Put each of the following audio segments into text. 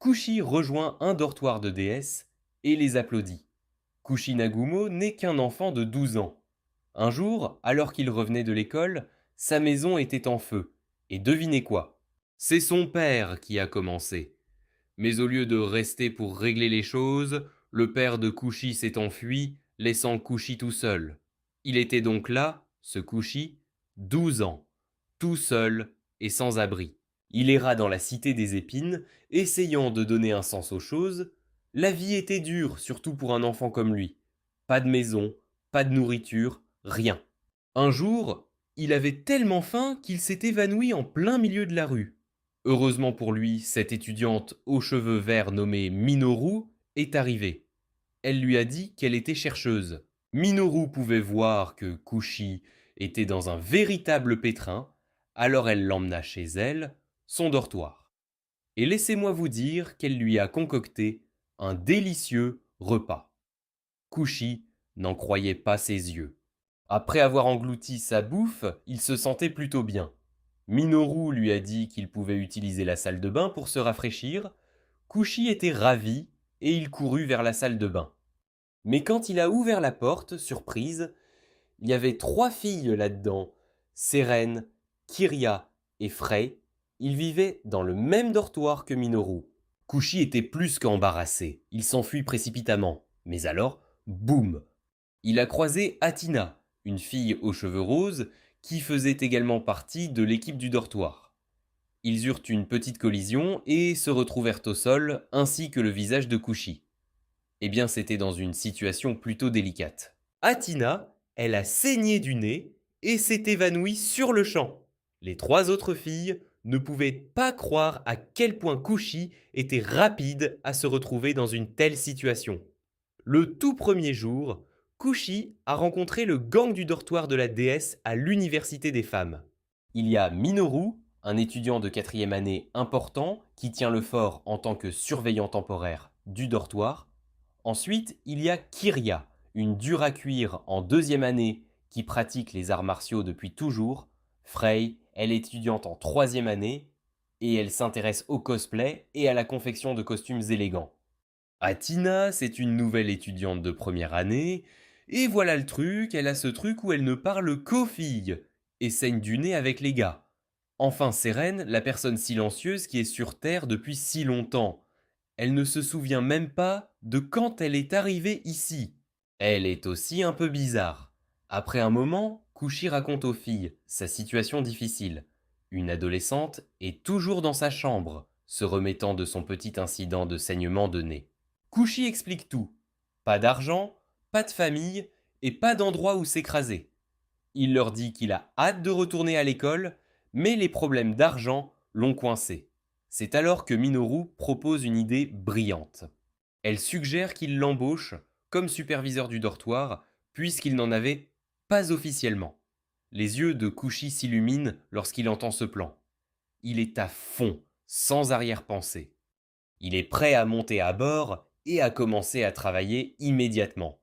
Kushi rejoint un dortoir de déesse et les applaudit. Kushi Nagumo n'est qu'un enfant de 12 ans. Un jour, alors qu'il revenait de l'école, sa maison était en feu. Et devinez quoi? C'est son père qui a commencé. Mais au lieu de rester pour régler les choses, le père de Kushi s'est enfui, laissant Kushi tout seul. Il était donc là, ce Kushi, 12 ans, tout seul et sans abri. Il erra dans la cité des épines, essayant de donner un sens aux choses. La vie était dure, surtout pour un enfant comme lui. Pas de maison, pas de nourriture, rien. Un jour, il avait tellement faim qu'il s'est évanoui en plein milieu de la rue. Heureusement pour lui, cette étudiante aux cheveux verts nommée Minoru est arrivée. Elle lui a dit qu'elle était chercheuse. Minoru pouvait voir que Kushi était dans un véritable pétrin, alors elle l'emmena chez elle, son dortoir. Et laissez-moi vous dire qu'elle lui a concocté un délicieux repas. Kushi n'en croyait pas ses yeux. Après avoir englouti sa bouffe, il se sentait plutôt bien. Minoru lui a dit qu'il pouvait utiliser la salle de bain pour se rafraîchir. Kushi était ravi et il courut vers la salle de bain. Mais quand il a ouvert la porte, surprise, il y avait 3 filles là-dedans. Seren, Kiria et Frey. Ils vivaient dans le même dortoir que Minoru. Kushi était plus qu'embarrassé. Il s'enfuit précipitamment. Mais alors, boum! Il a croisé Atina, une fille aux cheveux roses, qui faisait également partie de l'équipe du dortoir. Ils eurent une petite collision et se retrouvèrent au sol, ainsi que le visage de Kushi. Eh bien, c'était dans une situation plutôt délicate. Atina, elle a saigné du nez et s'est évanouie sur le champ. Les 3 autres filles ne pouvaient pas croire à quel point Kushi était rapide à se retrouver dans une telle situation. Le tout premier jour, Kushi a rencontré le gang du dortoir de la déesse à l'université des femmes. Il y a Minoru, un étudiant de 4e année important qui tient le fort en tant que surveillant temporaire du dortoir. Ensuite, il y a Kiria, une dure à cuire en 2e année qui pratique les arts martiaux depuis toujours. Frey, elle est étudiante en 3e année et elle s'intéresse au cosplay et à la confection de costumes élégants. Atina, c'est une nouvelle étudiante de 1re année, et voilà le truc, elle a ce truc où elle ne parle qu'aux filles, et saigne du nez avec les gars. Enfin Sérène, la personne silencieuse qui est sur Terre depuis si longtemps. Elle ne se souvient même pas de quand elle est arrivée ici. Elle est aussi un peu bizarre. Après un moment, Kushi raconte aux filles sa situation difficile. Une adolescente est toujours dans sa chambre, se remettant de son petit incident de saignement de nez. Kushi explique tout. Pas d'argent, pas de famille et pas d'endroit où s'écraser. Il leur dit qu'il a hâte de retourner à l'école, mais les problèmes d'argent l'ont coincé. C'est alors que Minoru propose une idée brillante. Elle suggère qu'il l'embauche comme superviseur du dortoir, puisqu'il n'en avait pas officiellement. Les yeux de Kushi s'illuminent lorsqu'il entend ce plan. Il est à fond, sans arrière-pensée. Il est prêt à monter à bord et à commencer à travailler immédiatement.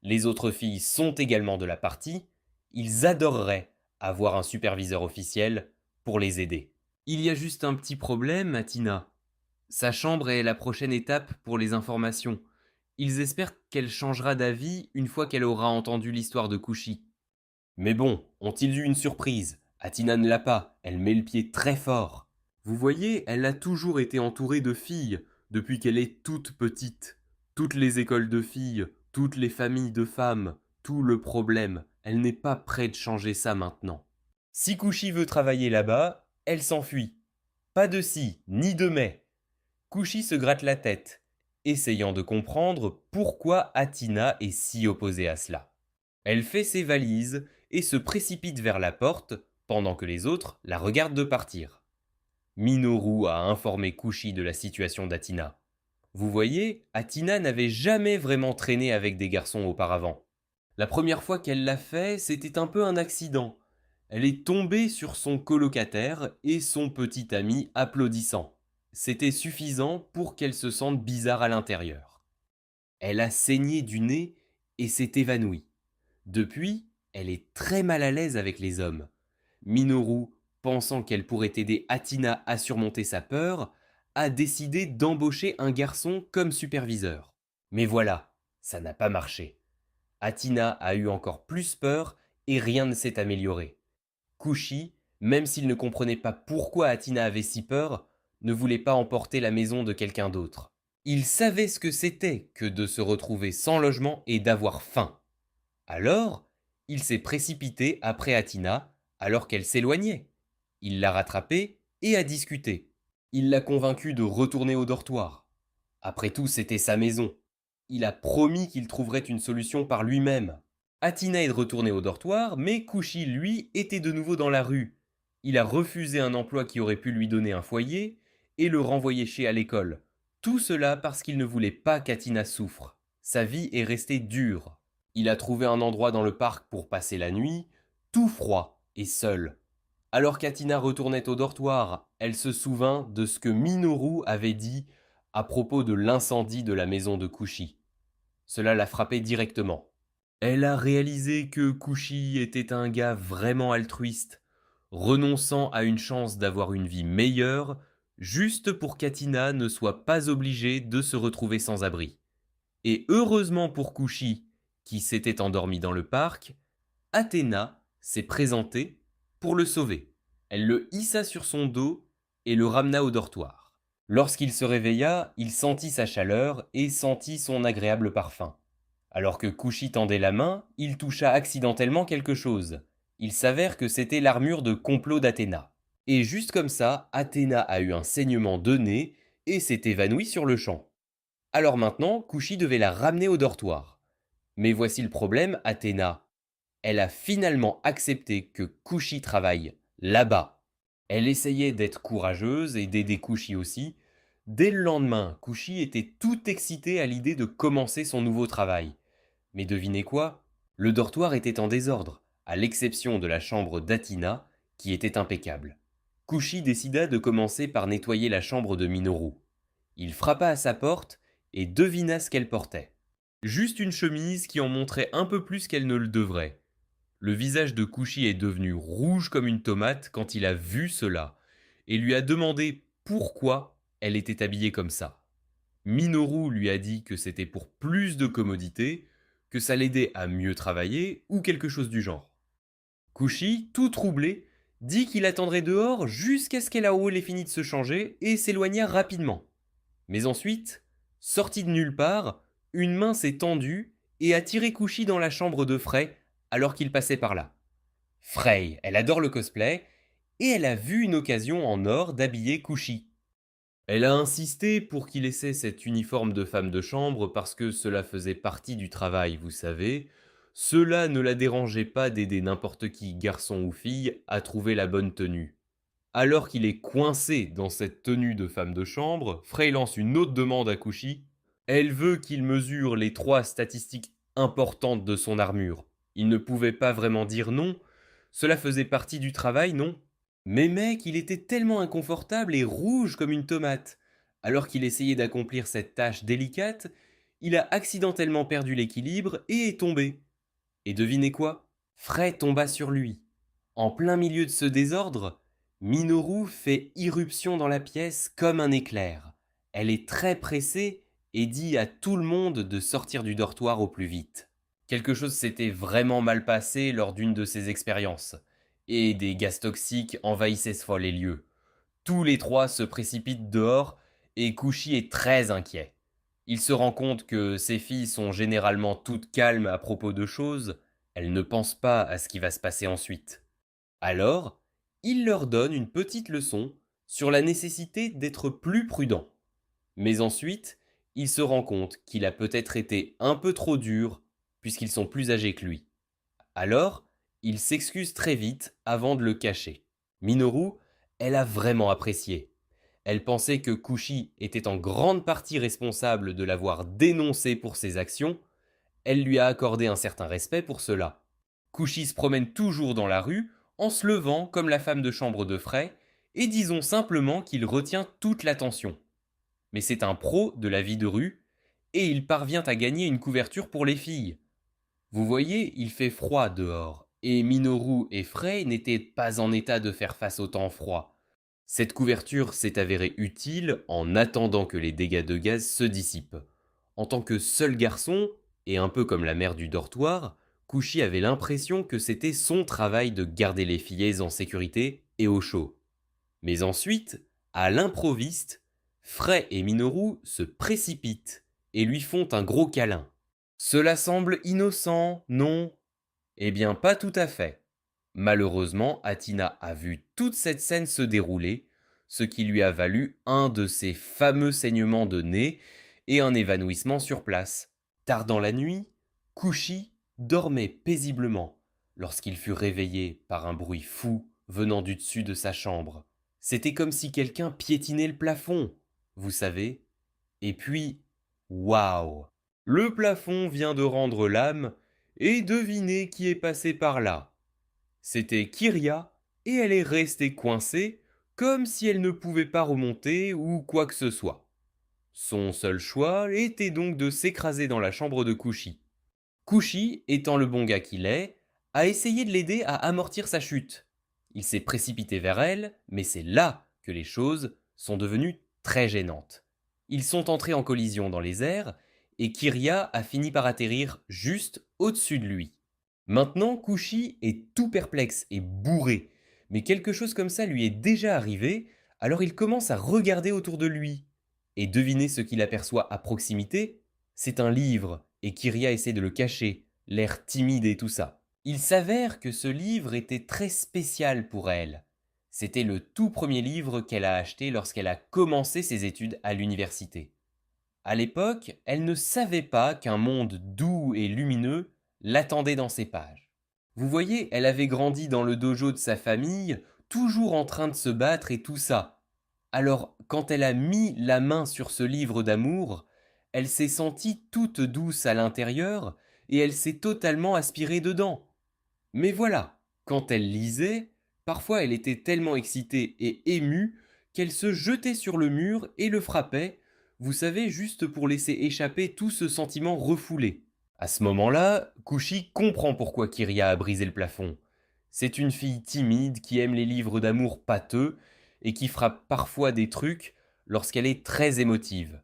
Les autres filles sont également de la partie. Ils adoreraient avoir un superviseur officiel pour les aider. Il y a juste un petit problème, Atina. Sa chambre est la prochaine étape pour les informations. Ils espèrent qu'elle changera d'avis une fois qu'elle aura entendu l'histoire de Kushi. Mais bon, ont-ils eu une surprise? Atina ne l'a pas, elle met le pied très fort. Vous voyez, elle a toujours été entourée de filles, depuis qu'elle est toute petite. Toutes les écoles de filles, toutes les familles de femmes, tout le problème. Elle n'est pas prête de changer ça maintenant. Si Kushi veut travailler là-bas, elle s'enfuit. Pas de si, ni de mais. Kushi se gratte la tête, essayant de comprendre pourquoi Atina est si opposée à cela. Elle fait ses valises et se précipite vers la porte pendant que les autres la regardent de partir. Minoru a informé Kushi de la situation d'Atina. Vous voyez, Atina n'avait jamais vraiment traîné avec des garçons auparavant. La première fois qu'elle l'a fait, c'était un peu un accident. Elle est tombée sur son colocataire et son petit ami applaudissant. C'était suffisant pour qu'elle se sente bizarre à l'intérieur. Elle a saigné du nez et s'est évanouie. Depuis, elle est très mal à l'aise avec les hommes. Minoru, pensant qu'elle pourrait aider Atina à surmonter sa peur, a décidé d'embaucher un garçon comme superviseur. Mais voilà, ça n'a pas marché. Athina a eu encore plus peur et rien ne s'est amélioré. Kushi, même s'il ne comprenait pas pourquoi Athina avait si peur, ne voulait pas emporter la maison de quelqu'un d'autre. Il savait ce que c'était que de se retrouver sans logement et d'avoir faim. Alors, il s'est précipité après Athina alors qu'elle s'éloignait. Il l'a rattrapée et a discuté. Il l'a convaincue de retourner au dortoir. Après tout, c'était sa maison. Il a promis qu'il trouverait une solution par lui-même. Athina est retournée au dortoir, mais Kushi, lui, était de nouveau dans la rue. Il a refusé un emploi qui aurait pu lui donner un foyer et le renvoyer chez à l'école. Tout cela parce qu'il ne voulait pas qu'Athina souffre. Sa vie est restée dure. Il a trouvé un endroit dans le parc pour passer la nuit, tout froid et seul. Alors qu'Athina retournait au dortoir, elle se souvint de ce que Minoru avait dit à propos de l'incendie de la maison de Kushi. Cela l'a frappée directement. Elle a réalisé que Kushi était un gars vraiment altruiste, renonçant à une chance d'avoir une vie meilleure, juste pour qu'Athina ne soit pas obligée de se retrouver sans abri. Et heureusement pour Kushi, qui s'était endormi dans le parc, Athéna s'est présentée pour le sauver. Elle le hissa sur son dos et le ramena au dortoir. Lorsqu'il se réveilla, il sentit sa chaleur et sentit son agréable parfum. Alors que Kushi tendait la main, il toucha accidentellement quelque chose. Il s'avère que c'était l'armure de complot d'Athéna. Et juste comme ça, Athéna a eu un saignement de nez et s'est évanouie sur le champ. Alors maintenant, Kushi devait la ramener au dortoir. Mais voici le problème, Athéna. Elle a finalement accepté que Kushi travaille là-bas. Elle essayait d'être courageuse et d'aider Kushi aussi. Dès le lendemain, Kushi était tout excité à l'idée de commencer son nouveau travail. Mais devinez quoi? Le dortoir était en désordre, à l'exception de la chambre d'Athina, qui était impeccable. Kushi décida de commencer par nettoyer la chambre de Minoru. Il frappa à sa porte et devina ce qu'elle portait. Juste une chemise qui en montrait un peu plus qu'elle ne le devrait. Le visage de Kushi est devenu rouge comme une tomate quand il a vu cela, et lui a demandé pourquoi elle était habillée comme ça. Minoru lui a dit que c'était pour plus de commodité, que ça l'aidait à mieux travailler ou quelque chose du genre. Kushi, tout troublé, dit qu'il attendrait dehors jusqu'à ce qu'Elaoel ait fini de se changer et s'éloigna rapidement. Mais ensuite, sorti de nulle part, une main s'est tendue et a tiré Kushi dans la chambre de Frey alors qu'il passait par là. Frey, elle adore le cosplay et elle a vu une occasion en or d'habiller Kushi. Elle a insisté pour qu'il essaie cet uniforme de femme de chambre parce que cela faisait partie du travail, vous savez. Cela ne la dérangeait pas d'aider n'importe qui, garçon ou fille, à trouver la bonne tenue. Alors qu'il est coincé dans cette tenue de femme de chambre, Frey lance une autre demande à Kushi. Elle veut qu'il mesure les 3 statistiques importantes de son armure. Il ne pouvait pas vraiment dire non, cela faisait partie du travail, non? Mais mec, il était tellement inconfortable et rouge comme une tomate. Alors qu'il essayait d'accomplir cette tâche délicate, il a accidentellement perdu l'équilibre et est tombé. Et devinez quoi? Frey tomba sur lui. En plein milieu de ce désordre, Minoru fait irruption dans la pièce comme un éclair. Elle est très pressée et dit à tout le monde de sortir du dortoir au plus vite. Quelque chose s'était vraiment mal passé lors d'une de ces expériences, et des gaz toxiques envahissaient ce fois les lieux. Tous les 3 se précipitent dehors et Kushi est très inquiet. Il se rend compte que ces filles sont généralement toutes calmes à propos de choses, elles ne pensent pas à ce qui va se passer ensuite. Alors, il leur donne une petite leçon sur la nécessité d'être plus prudent. Mais ensuite, il se rend compte qu'il a peut-être été un peu trop dur puisqu'ils sont plus âgés que lui. Alors, il s'excuse très vite avant de le cacher. Minoru, elle a vraiment apprécié. Elle pensait que Kushi était en grande partie responsable de l'avoir dénoncé pour ses actions. Elle lui a accordé un certain respect pour cela. Kushi se promène toujours dans la rue en se levant comme la femme de chambre de Frey et disons simplement qu'il retient toute l'attention. Mais c'est un pro de la vie de rue et il parvient à gagner une couverture pour les filles. Vous voyez, il fait froid dehors, et Minoru et Frey n'étaient pas en état de faire face au temps froid. Cette couverture s'est avérée utile en attendant que les dégâts de gaz se dissipent. En tant que seul garçon, et un peu comme la mère du dortoir, Kushi avait l'impression que c'était son travail de garder les fillets en sécurité et au chaud. Mais ensuite, à l'improviste, Frey et Minoru se précipitent et lui font un gros câlin. Cela semble innocent, non? Eh bien, pas tout à fait. Malheureusement, Athina a vu toute cette scène se dérouler, ce qui lui a valu un de ses fameux saignements de nez et un évanouissement sur place. Tard dans la nuit, Kushi dormait paisiblement lorsqu'il fut réveillé par un bruit fou venant du dessus de sa chambre. C'était comme si quelqu'un piétinait le plafond, vous savez. Et puis, waouh! Le plafond vient de rendre l'âme, et devinez qui est passé par là. C'était Kyria, et elle est restée coincée, comme si elle ne pouvait pas remonter ou quoi que ce soit. Son seul choix était donc de s'écraser dans la chambre de Kushi. Kushi, étant le bon gars qu'il est, a essayé de l'aider à amortir sa chute. Il s'est précipité vers elle, mais c'est là que les choses sont devenues très gênantes. Ils sont entrés en collision dans les airs, et Kyria a fini par atterrir juste au-dessus de lui. Maintenant, Kushi est tout perplexe et bourré, mais quelque chose comme ça lui est déjà arrivé, alors il commence à regarder autour de lui. Et devinez ce qu'il aperçoit à proximité? C'est un livre, et Kyria essaie de le cacher, l'air timide et tout ça. Il s'avère que ce livre était très spécial pour elle. C'était le tout premier livre qu'elle a acheté lorsqu'elle a commencé ses études à l'université. À l'époque, elle ne savait pas qu'un monde doux et lumineux l'attendait dans ses pages. Vous voyez, elle avait grandi dans le dojo de sa famille, toujours en train de se battre et tout ça. Alors, quand elle a mis la main sur ce livre d'amour, elle s'est sentie toute douce à l'intérieur et elle s'est totalement aspirée dedans. Mais voilà, quand elle lisait, parfois elle était tellement excitée et émue qu'elle se jetait sur le mur et le frappait, vous savez, juste pour laisser échapper tout ce sentiment refoulé. À ce moment-là, Kushi comprend pourquoi Kyria a brisé le plafond. C'est une fille timide qui aime les livres d'amour pâteux et qui frappe parfois des trucs lorsqu'elle est très émotive.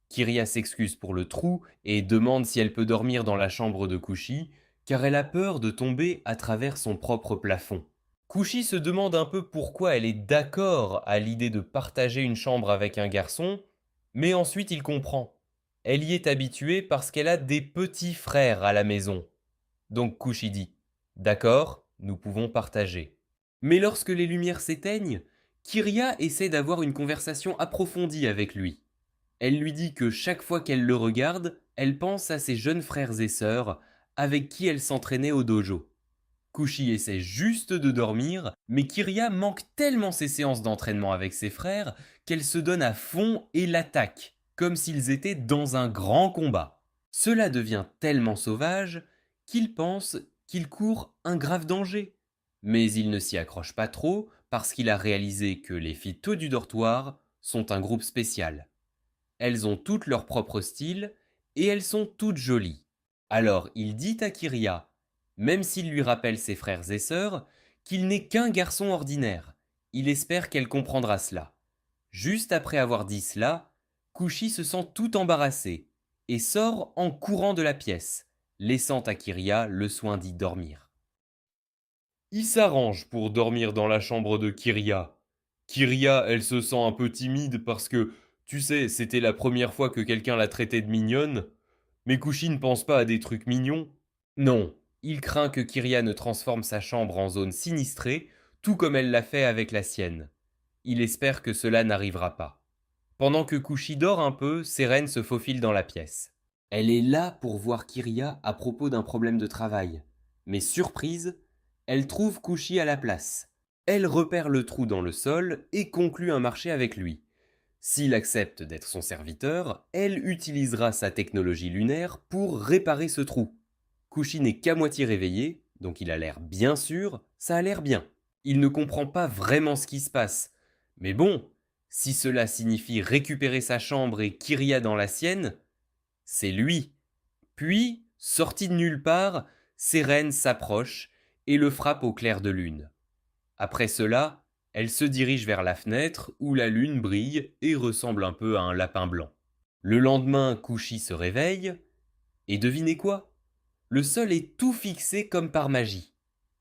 Kyria s'excuse pour le trou et demande si elle peut dormir dans la chambre de Kushi, car elle a peur de tomber à travers son propre plafond. Kushi se demande un peu pourquoi elle est d'accord à l'idée de partager une chambre avec un garçon, mais ensuite il comprend. Elle y est habituée parce qu'elle a des petits frères à la maison. Donc Kushi dit: D'accord, nous pouvons partager. Mais lorsque les lumières s'éteignent, Kyria essaie d'avoir une conversation approfondie avec lui. Elle lui dit que chaque fois qu'elle le regarde, elle pense à ses jeunes frères et sœurs avec qui elle s'entraînait au dojo. Kushi essaie juste de dormir, mais Kyria manque tellement ses séances d'entraînement avec ses frères qu'elle se donne à fond et l'attaque, comme s'ils étaient dans un grand combat. Cela devient tellement sauvage qu'il pense qu'il court un grave danger. Mais il ne s'y accroche pas trop parce qu'il a réalisé que les filles tôt du dortoir sont un groupe spécial. Elles ont toutes leur propre style et elles sont toutes jolies. Alors il dit à Kyria, même s'il lui rappelle ses frères et sœurs, qu'il n'est qu'un garçon ordinaire. Il espère qu'elle comprendra cela. Juste après avoir dit cela, Kushi se sent tout embarrassé et sort en courant de la pièce, laissant à Kyria le soin d'y dormir. Il s'arrange pour dormir dans la chambre de Kyria. Kyria, elle se sent un peu timide parce que, tu sais, c'était la première fois que quelqu'un la traitait de mignonne. Mais Kushi ne pense pas à des trucs mignons. Non, il craint que Kyria ne transforme sa chambre en zone sinistrée, tout comme elle l'a fait avec la sienne. Il espère que cela n'arrivera pas. Pendant que Kushi dort un peu, Seren se faufile dans la pièce. Elle est là pour voir Kyria à propos d'un problème de travail. Mais surprise, elle trouve Kushi à la place. Elle repère le trou dans le sol et conclut un marché avec lui. S'il accepte d'être son serviteur, elle utilisera sa technologie lunaire pour réparer ce trou. Kushi n'est qu'à moitié réveillé, donc il a l'air bien sûr, ça a l'air bien. Il ne comprend pas vraiment ce qui se passe. Mais bon, si cela signifie récupérer sa chambre et Kyria dans la sienne, c'est lui. Puis, sorti de nulle part, Seren s'approche et le frappe au clair de lune. Après cela, Elle se dirige vers la fenêtre où la lune brille et ressemble un peu à un lapin blanc. Le lendemain, Kushi se réveille, et devinez quoi? Le sol est tout fixé comme par magie.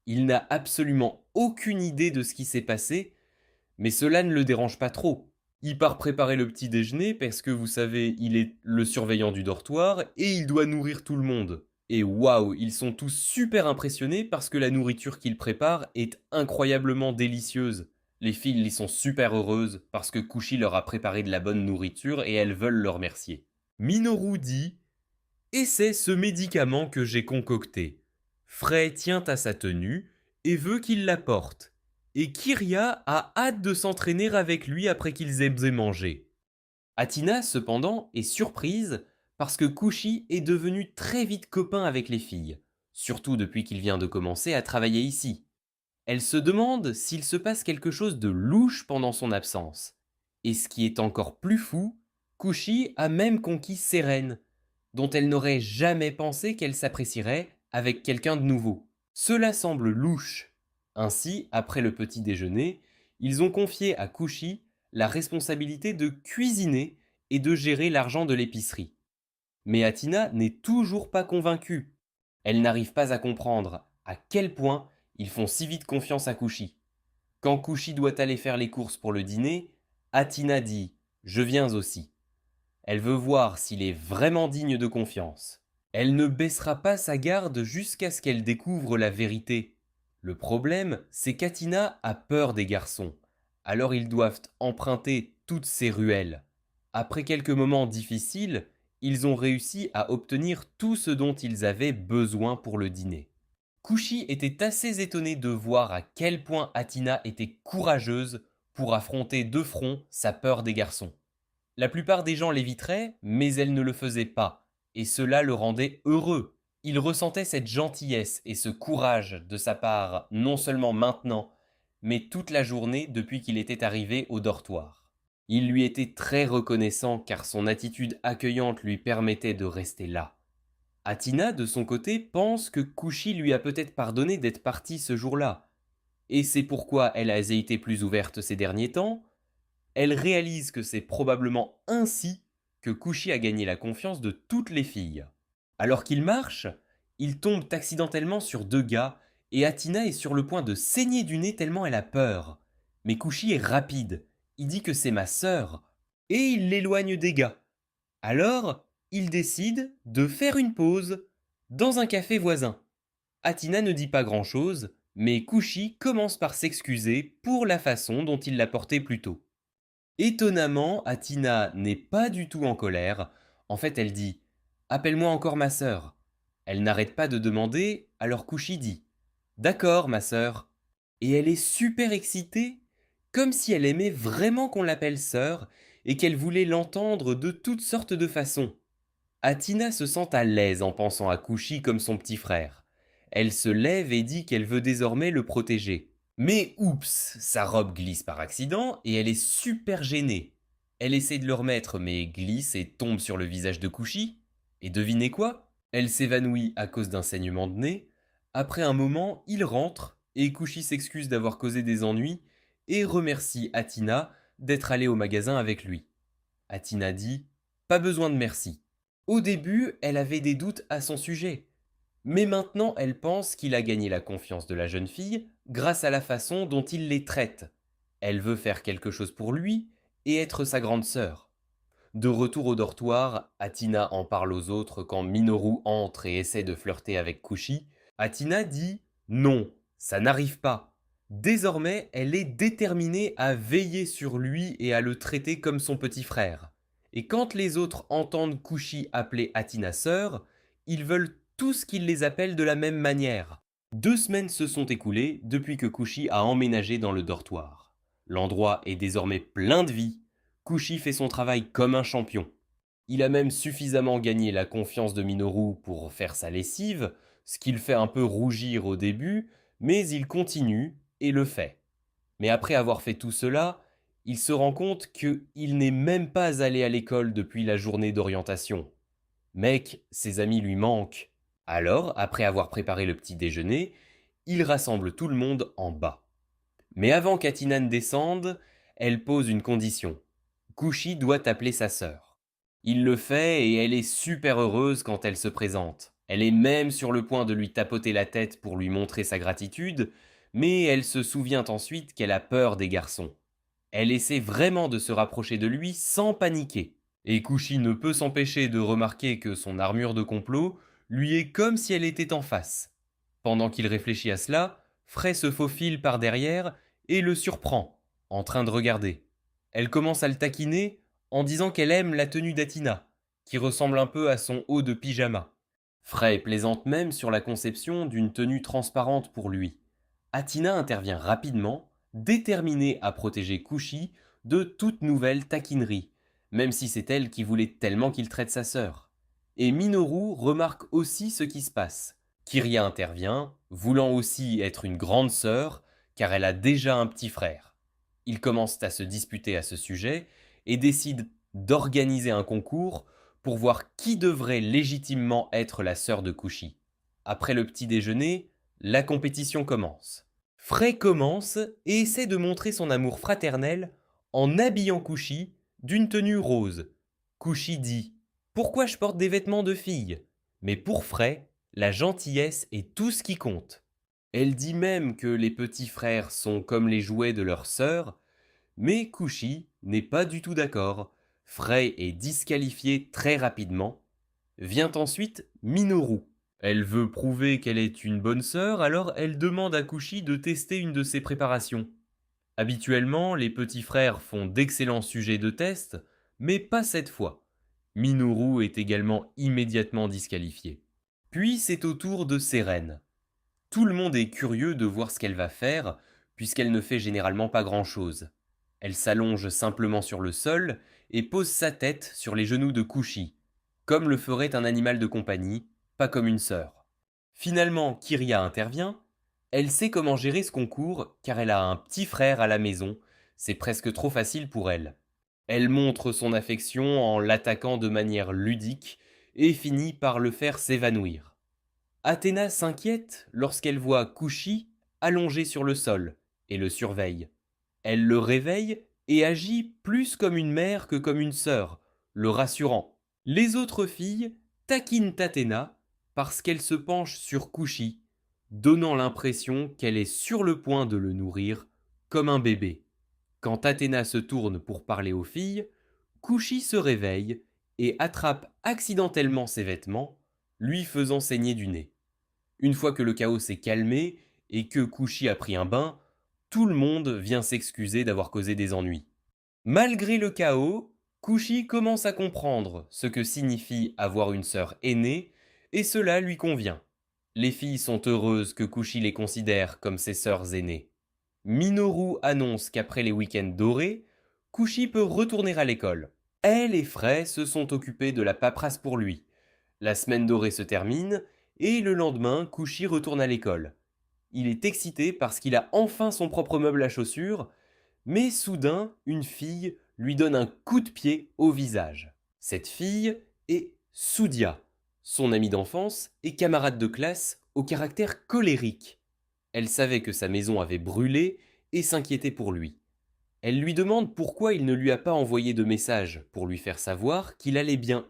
Il n'a absolument aucune idée de ce qui s'est passé, mais cela ne le dérange pas trop. Il part préparer le petit déjeuner parce que vous savez, il est le surveillant du dortoir et il doit nourrir tout le monde. Et waouh, ils sont tous super impressionnés parce que la nourriture qu'il prépare est incroyablement délicieuse. Les filles y sont super heureuses parce que Kushi leur a préparé de la bonne nourriture et elles veulent le remercier. Minoru dit: Essaie ce médicament que j'ai concocté. Frey tient à sa tenue et veut qu'il la porte. Et Kiria a hâte de s'entraîner avec lui après qu'ils aient mangé. Athina, cependant, est surprise parce que Kushi est devenu très vite copain avec les filles, surtout depuis qu'il vient de commencer à travailler ici. Elle se demande s'il se passe quelque chose de louche pendant son absence. Et ce qui est encore plus fou, Kushi a même conquis Seren, dont elle n'aurait jamais pensé qu'elle s'apprécierait avec quelqu'un de nouveau. Cela semble louche. Ainsi, après le petit déjeuner, ils ont confié à Kushi la responsabilité de cuisiner et de gérer l'argent de l'épicerie. Mais Athina n'est toujours pas convaincue. Elle n'arrive pas à comprendre à quel point ils font si vite confiance à Kushi. Quand Kushi doit aller faire les courses pour le dîner, Athina dit: Je viens aussi. Elle veut voir s'il est vraiment digne de confiance. Elle ne baissera pas sa garde jusqu'à ce qu'elle découvre la vérité. Le problème, c'est qu'Athina a peur des garçons. Alors ils doivent emprunter toutes ces ruelles. Après quelques moments difficiles, ils ont réussi à obtenir tout ce dont ils avaient besoin pour le dîner. Kushi était assez étonné de voir à quel point Athina était courageuse pour affronter de front sa peur des garçons. La plupart des gens l'éviteraient, mais elle ne le faisait pas, et cela le rendait heureux. Il ressentait cette gentillesse et ce courage de sa part, non seulement maintenant, mais toute la journée depuis qu'il était arrivé au dortoir. Il lui était très reconnaissant car son attitude accueillante lui permettait de rester là. Athina, de son côté, pense que Kushi lui a peut-être pardonné d'être parti ce jour-là. Et c'est pourquoi elle a été plus ouverte ces derniers temps. Elle réalise que c'est probablement ainsi que Kushi a gagné la confiance de toutes les filles. Alors qu'il marche, il tombe accidentellement sur deux gars et Athina est sur le point de saigner du nez tellement elle a peur. Mais Kushi est rapide, il dit que c'est ma sœur et il l'éloigne des gars. Alors, il décide de faire une pause dans un café voisin. Athina ne dit pas grand-chose, mais Kushi commence par s'excuser pour la façon dont il l'a porté plus tôt. Étonnamment, Athina n'est pas du tout en colère. En fait, elle dit: Appelle-moi encore ma sœur. Elle n'arrête pas de demander, alors Kushi dit: D'accord, ma sœur. Et elle est super excitée, comme si elle aimait vraiment qu'on l'appelle sœur et qu'elle voulait l'entendre de toutes sortes de façons. Athina se sent à l'aise en pensant à Kushi comme son petit frère. Elle se lève et dit qu'elle veut désormais le protéger. Mais oups, sa robe glisse par accident et elle est super gênée. Elle essaie de le remettre mais glisse et tombe sur le visage de Kushi. Et devinez quoi? Elle s'évanouit à cause d'un saignement de nez. Après un moment, il rentre et Kushi s'excuse d'avoir causé des ennuis et remercie Athina d'être allée au magasin avec lui. Athina dit: Pas besoin de merci. Au début, elle avait des doutes à son sujet. Mais maintenant, elle pense qu'il a gagné la confiance de la jeune fille grâce à la façon dont il les traite. Elle veut faire quelque chose pour lui et être sa grande sœur. De retour au dortoir, Athina en parle aux autres quand Minoru entre et essaie de flirter avec Kushi. Athina dit: Non, ça n'arrive pas. Désormais, elle est déterminée à veiller sur lui et à le traiter comme son petit frère. Et quand les autres entendent Kushi appeler Athina sœur, ils veulent tous qu'il les appelle de la même manière. 2 semaines se sont écoulées depuis que Kushi a emménagé dans le dortoir. L'endroit est désormais plein de vie. Kushi fait son travail comme un champion. Il a même suffisamment gagné la confiance de Minoru pour faire sa lessive, ce qui le fait un peu rougir au début, mais il continue et le fait. Mais après avoir fait tout cela, il se rend compte qu'il n'est même pas allé à l'école depuis la journée d'orientation. Mec, ses amis lui manquent. Alors, après avoir préparé le petit déjeuner, il rassemble tout le monde en bas. Mais avant qu'Atina ne descende, elle pose une condition. Kushi doit appeler sa sœur. Il le fait et elle est super heureuse quand elle se présente. Elle est même sur le point de lui tapoter la tête pour lui montrer sa gratitude, mais elle se souvient ensuite qu'elle a peur des garçons. Elle essaie vraiment de se rapprocher de lui sans paniquer. Et Kushi ne peut s'empêcher de remarquer que son armure de complot lui est comme si elle était en face. Pendant qu'il réfléchit à cela, Frey se faufile par derrière et le surprend, en train de regarder. Elle commence à le taquiner en disant qu'elle aime la tenue d'Atina, qui ressemble un peu à son haut de pyjama. Frey plaisante même sur la conception d'une tenue transparente pour lui. Atina intervient rapidement, déterminée à protéger Kushi de toute nouvelle taquinerie, même si c'est elle qui voulait tellement qu'il traite sa sœur. Et Minoru remarque aussi ce qui se passe. Kiria intervient, voulant aussi être une grande sœur, car elle a déjà un petit frère. Ils commencent à se disputer à ce sujet et décident d'organiser un concours pour voir qui devrait légitimement être la sœur de Kushi. Après le petit déjeuner, la compétition commence. Frey commence et essaie de montrer son amour fraternel en habillant Kushi d'une tenue rose. Kushi dit « Pourquoi je porte des vêtements de fille ?» Mais pour Frey, la gentillesse est tout ce qui compte. Elle dit même que les petits frères sont comme les jouets de leur sœur, mais Kushi n'est pas du tout d'accord. Frey est disqualifiée très rapidement. Vient ensuite Minoru. Elle veut prouver qu'elle est une bonne sœur, alors elle demande à Kushi de tester une de ses préparations. Habituellement, les petits frères font d'excellents sujets de test, mais pas cette fois. Minoru est également immédiatement disqualifiée. Puis c'est au tour de Seren. Tout le monde est curieux de voir ce qu'elle va faire, puisqu'elle ne fait généralement pas grand-chose. Elle s'allonge simplement sur le sol et pose sa tête sur les genoux de Kushi, comme le ferait un animal de compagnie, pas comme une sœur. Finalement, Kiria intervient. Elle sait comment gérer ce concours car elle a un petit frère à la maison, c'est presque trop facile pour elle. Elle montre son affection en l'attaquant de manière ludique et finit par le faire s'évanouir. Athéna s'inquiète lorsqu'elle voit Kushi allongé sur le sol et le surveille. Elle le réveille et agit plus comme une mère que comme une sœur, le rassurant. Les autres filles taquinent Athéna parce qu'elle se penche sur Kushi, donnant l'impression qu'elle est sur le point de le nourrir comme un bébé. Quand Athéna se tourne pour parler aux filles, Kushi se réveille et attrape accidentellement ses vêtements, lui faisant saigner du nez. Une fois que le chaos s'est calmé et que Kushi a pris un bain, tout le monde vient s'excuser d'avoir causé des ennuis. Malgré le chaos, Kushi commence à comprendre ce que signifie avoir une sœur aînée et cela lui convient. Les filles sont heureuses que Kushi les considère comme ses sœurs aînées. Minoru annonce qu'après les week-ends dorés, Kushi peut retourner à l'école. Elle et Frey se sont occupés de la paperasse pour lui. La semaine dorée se termine et le lendemain, Kushi retourne à l'école. Il est excité parce qu'il a enfin son propre meuble à chaussures, mais soudain, une fille lui donne un coup de pied au visage. Cette fille est Sudia, son amie d'enfance et camarade de classe au caractère colérique. Elle savait que sa maison avait brûlé et s'inquiétait pour lui. Elle lui demande pourquoi il ne lui a pas envoyé de message pour lui faire savoir qu'il allait bien.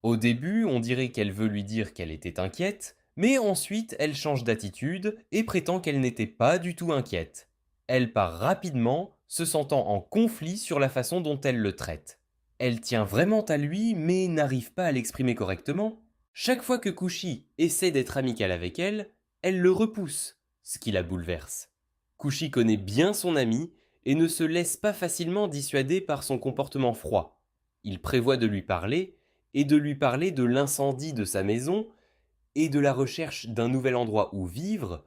Au début, on dirait qu'elle veut lui dire qu'elle était inquiète, mais ensuite elle change d'attitude et prétend qu'elle n'était pas du tout inquiète. Elle part rapidement, se sentant en conflit sur la façon dont elle le traite. Elle tient vraiment à lui, mais n'arrive pas à l'exprimer correctement. Chaque fois que Kushi essaie d'être amicale avec elle, elle le repousse, ce qui la bouleverse. Kushi connaît bien son ami et ne se laisse pas facilement dissuader par son comportement froid. Il prévoit de lui parler, et de lui parler de l'incendie de sa maison et de la recherche d'un nouvel endroit où vivre,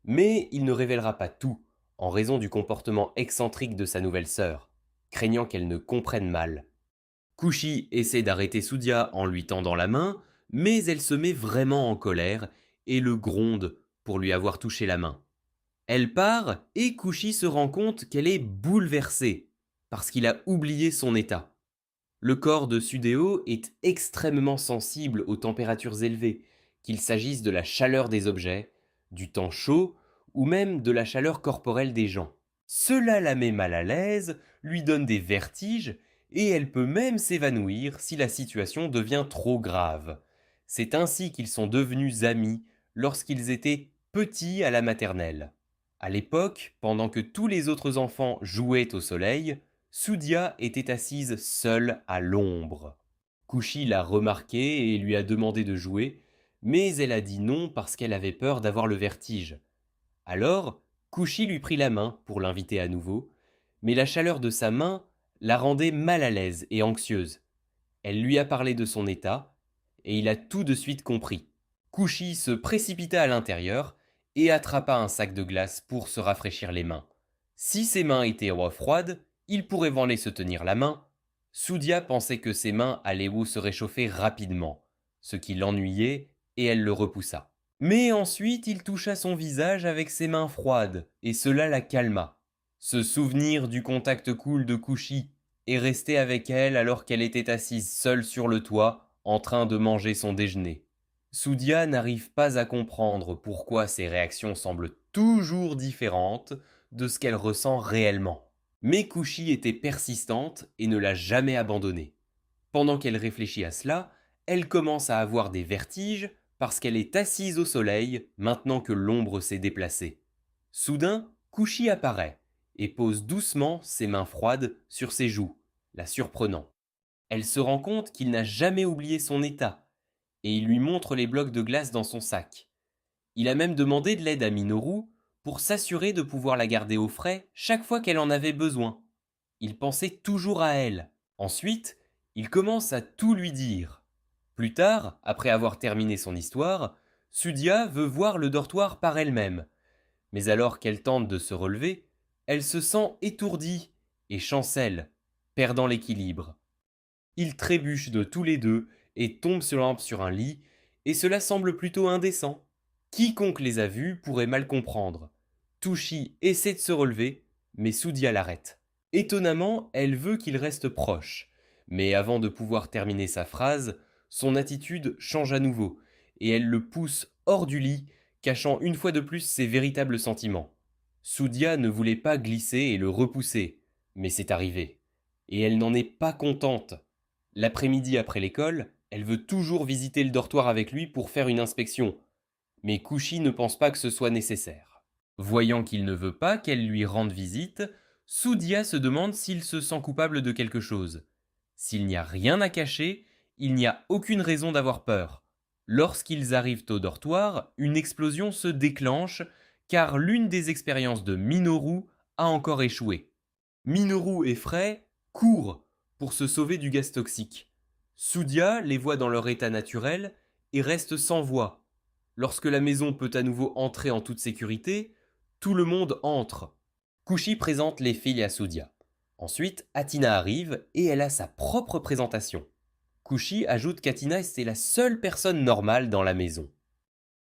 mais il ne révélera pas tout, en raison du comportement excentrique de sa nouvelle sœur, craignant qu'elle ne comprenne mal. Kushi essaie d'arrêter Sudia en lui tendant la main, mais elle se met vraiment en colère et le gronde pour lui avoir touché la main. Elle part et Kushi se rend compte qu'elle est bouleversée, parce qu'il a oublié son état. Le corps de Sudeo est extrêmement sensible aux températures élevées, qu'il s'agisse de la chaleur des objets, du temps chaud ou même de la chaleur corporelle des gens. Cela la met mal à l'aise, lui donne des vertiges, et elle peut même s'évanouir si la situation devient trop grave. C'est ainsi qu'ils sont devenus amis lorsqu'ils étaient petits à la maternelle. À l'époque, pendant que tous les autres enfants jouaient au soleil, Soudia était assise seule à l'ombre. Kushi l'a remarqué et lui a demandé de jouer, mais elle a dit non parce qu'elle avait peur d'avoir le vertige. Alors, Kushi lui prit la main pour l'inviter à nouveau, mais la chaleur de sa main la rendait mal à l'aise et anxieuse. Elle lui a parlé de son état, et il a tout de suite compris. Kushi se précipita à l'intérieur et attrapa un sac de glace pour se rafraîchir les mains. Si ses mains étaient froides, il pourrait aller se tenir la main. Soudia pensait que ses mains allaient se réchauffer rapidement, ce qui l'ennuyait et elle le repoussa. Mais ensuite il toucha son visage avec ses mains froides, et cela la calma. Ce souvenir du contact cool de Kushi est resté avec elle alors qu'elle était assise seule sur le toit, en train de manger son déjeuner. Soudia n'arrive pas à comprendre pourquoi ses réactions semblent toujours différentes de ce qu'elle ressent réellement. Mais Kushi était persistante et ne l'a jamais abandonnée. Pendant qu'elle réfléchit à cela, elle commence à avoir des vertiges parce qu'elle est assise au soleil maintenant que l'ombre s'est déplacée. Soudain, Kushi apparaît et pose doucement ses mains froides sur ses joues, la surprenant. Elle se rend compte qu'il n'a jamais oublié son état et il lui montre les blocs de glace dans son sac. Il a même demandé de l'aide à Minoru pour s'assurer de pouvoir la garder au frais chaque fois qu'elle en avait besoin. Il pensait toujours à elle. Ensuite, il commence à tout lui dire. Plus tard, après avoir terminé son histoire, Sudia veut voir le dortoir par elle-même. Mais alors qu'elle tente de se relever, elle se sent étourdie et chancelle, perdant l'équilibre. Ils trébuchent de tous les deux et tombent sur un lit, et cela semble plutôt indécent. Quiconque les a vus pourrait mal comprendre. Touchi essaie de se relever, mais Soudia l'arrête. Étonnamment, elle veut qu'il reste proche. Mais avant de pouvoir terminer sa phrase, son attitude change à nouveau, et elle le pousse hors du lit, cachant une fois de plus ses véritables sentiments. Soudia ne voulait pas glisser et le repousser, mais c'est arrivé. Et elle n'en est pas contente. L'après-midi après l'école, elle veut toujours visiter le dortoir avec lui pour faire une inspection, mais Kushi ne pense pas que ce soit nécessaire. Voyant qu'il ne veut pas qu'elle lui rende visite, Soudia se demande s'il se sent coupable de quelque chose. S'il n'y a rien à cacher, il n'y a aucune raison d'avoir peur. Lorsqu'ils arrivent au dortoir, une explosion se déclenche car l'une des expériences de Minoru a encore échoué. Minoru et Frey courent pour se sauver du gaz toxique. Soudia les voit dans leur état naturel et reste sans voix. Lorsque la maison peut à nouveau entrer en toute sécurité, tout le monde entre. Kushi présente les filles à Soudia. Ensuite, Athina arrive et elle a sa propre présentation. Kushi ajoute qu'Athina était la seule personne normale dans la maison.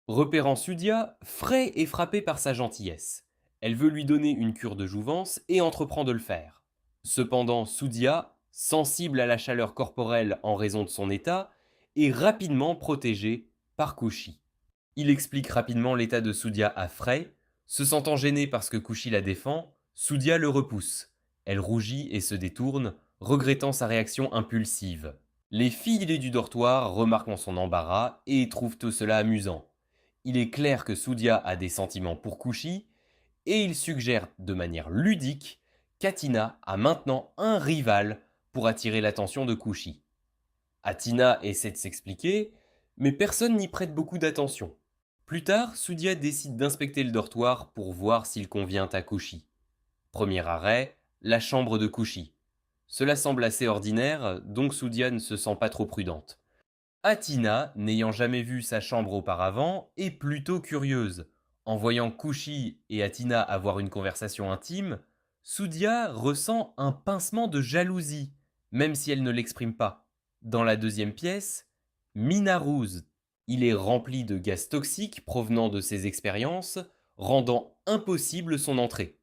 Repérant Sudia, Frey est frappée par sa gentillesse. Elle veut lui donner une cure de jouvence et entreprend de le faire. Cependant, Sudia, sensible à la chaleur corporelle en raison de son état, est rapidement protégée par Kushi. Il explique rapidement l'état de Sudia à Frey. Se sentant gênée parce que Kushi la défend, Sudia le repousse. Elle rougit et se détourne, regrettant sa réaction impulsive. Les filles du dortoir remarquent son embarras et trouvent tout cela amusant. Il est clair que Sudia a des sentiments pour Kushi, et il suggère de manière ludique qu'Athina a maintenant un rival pour attirer l'attention de Kushi. Athina essaie de s'expliquer, mais personne n'y prête beaucoup d'attention. Plus tard, Sudia décide d'inspecter le dortoir pour voir s'il convient à Kushi. Premier arrêt, la chambre de Kushi. Cela semble assez ordinaire, donc Sudia ne se sent pas trop prudente. Athina, n'ayant jamais vu sa chambre auparavant, est plutôt curieuse. En voyant Kushi et Athina avoir une conversation intime, Sudia ressent un pincement de jalousie, même si elle ne l'exprime pas. Dans la deuxième pièce, Minarouz. Il est rempli de gaz toxiques provenant de ses expériences, rendant impossible son entrée.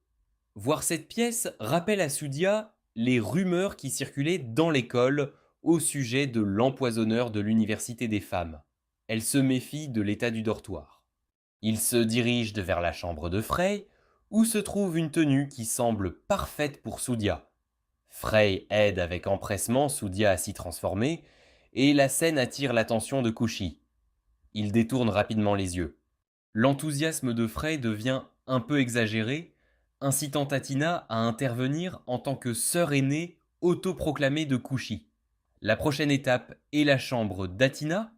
Voir cette pièce rappelle à Sudia les rumeurs qui circulaient dans l'école au sujet de l'empoisonneur de l'université des femmes. Elle se méfie de l'état du dortoir. Il se dirige vers la chambre de Frey, où se trouve une tenue qui semble parfaite pour Soudia. Frey aide avec empressement Soudia à s'y transformer, et la scène attire l'attention de Kushi. Il détourne rapidement les yeux. L'enthousiasme de Frey devient un peu exagéré, incitant Athina à intervenir en tant que sœur aînée autoproclamée de Kushi. La prochaine étape est la chambre d'Athina.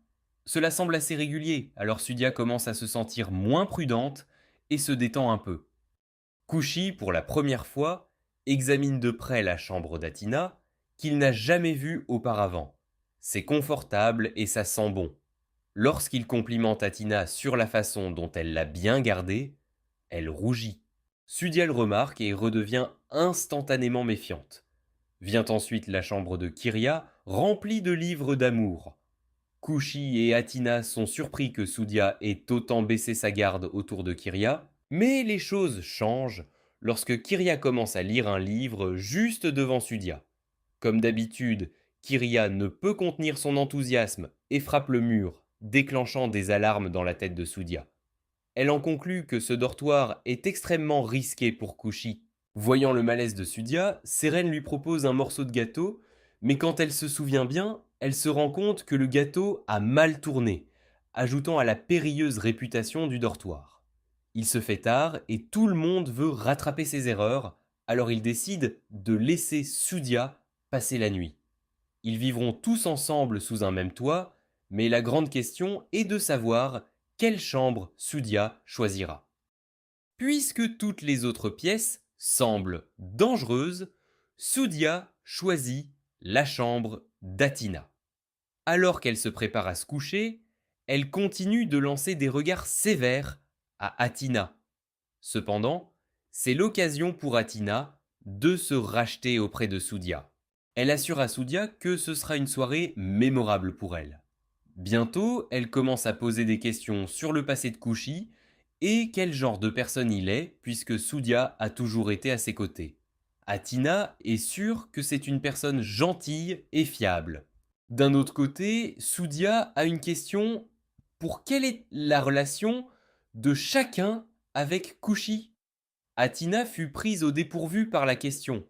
Cela semble assez régulier, alors Sudia commence à se sentir moins prudente et se détend un peu. Kushi, pour la première fois, examine de près la chambre d'Athina, qu'il n'a jamais vue auparavant. C'est confortable et ça sent bon. Lorsqu'il complimente Athina sur la façon dont elle l'a bien gardée, elle rougit. Sudia le remarque et redevient instantanément méfiante. Vient ensuite la chambre de Kiria, remplie de livres d'amour. Kushi et Athina sont surpris que Sudia ait autant baissé sa garde autour de Kiria, mais les choses changent lorsque Kiria commence à lire un livre juste devant Sudia. Comme d'habitude, Kiria ne peut contenir son enthousiasme et frappe le mur, déclenchant des alarmes dans la tête de Sudia. Elle en conclut que ce dortoir est extrêmement risqué pour Kushi. Voyant le malaise de Sudia, Seren lui propose un morceau de gâteau, mais quand elle se souvient bien, elle se rend compte que le gâteau a mal tourné, ajoutant à la périlleuse réputation du dortoir. Il se fait tard et tout le monde veut rattraper ses erreurs, alors il décide de laisser Sudia passer la nuit. Ils vivront tous ensemble sous un même toit, mais la grande question est de savoir quelle chambre Sudia choisira. Puisque toutes les autres pièces semblent dangereuses, Sudia choisit la chambre d'Athina. Alors qu'elle se prépare à se coucher, elle continue de lancer des regards sévères à Athina. Cependant, c'est l'occasion pour Athina de se racheter auprès de Sudia. Elle assure à Sudia que ce sera une soirée mémorable pour elle. Bientôt, elle commence à poser des questions sur le passé de Kushi et quel genre de personne il est, puisque Sudia a toujours été à ses côtés. Athina est sûre que c'est une personne gentille et fiable. D'un autre côté, Sudia a une question pour quelle est la relation de chacun avec Kushi. Athina fut prise au dépourvu par la question.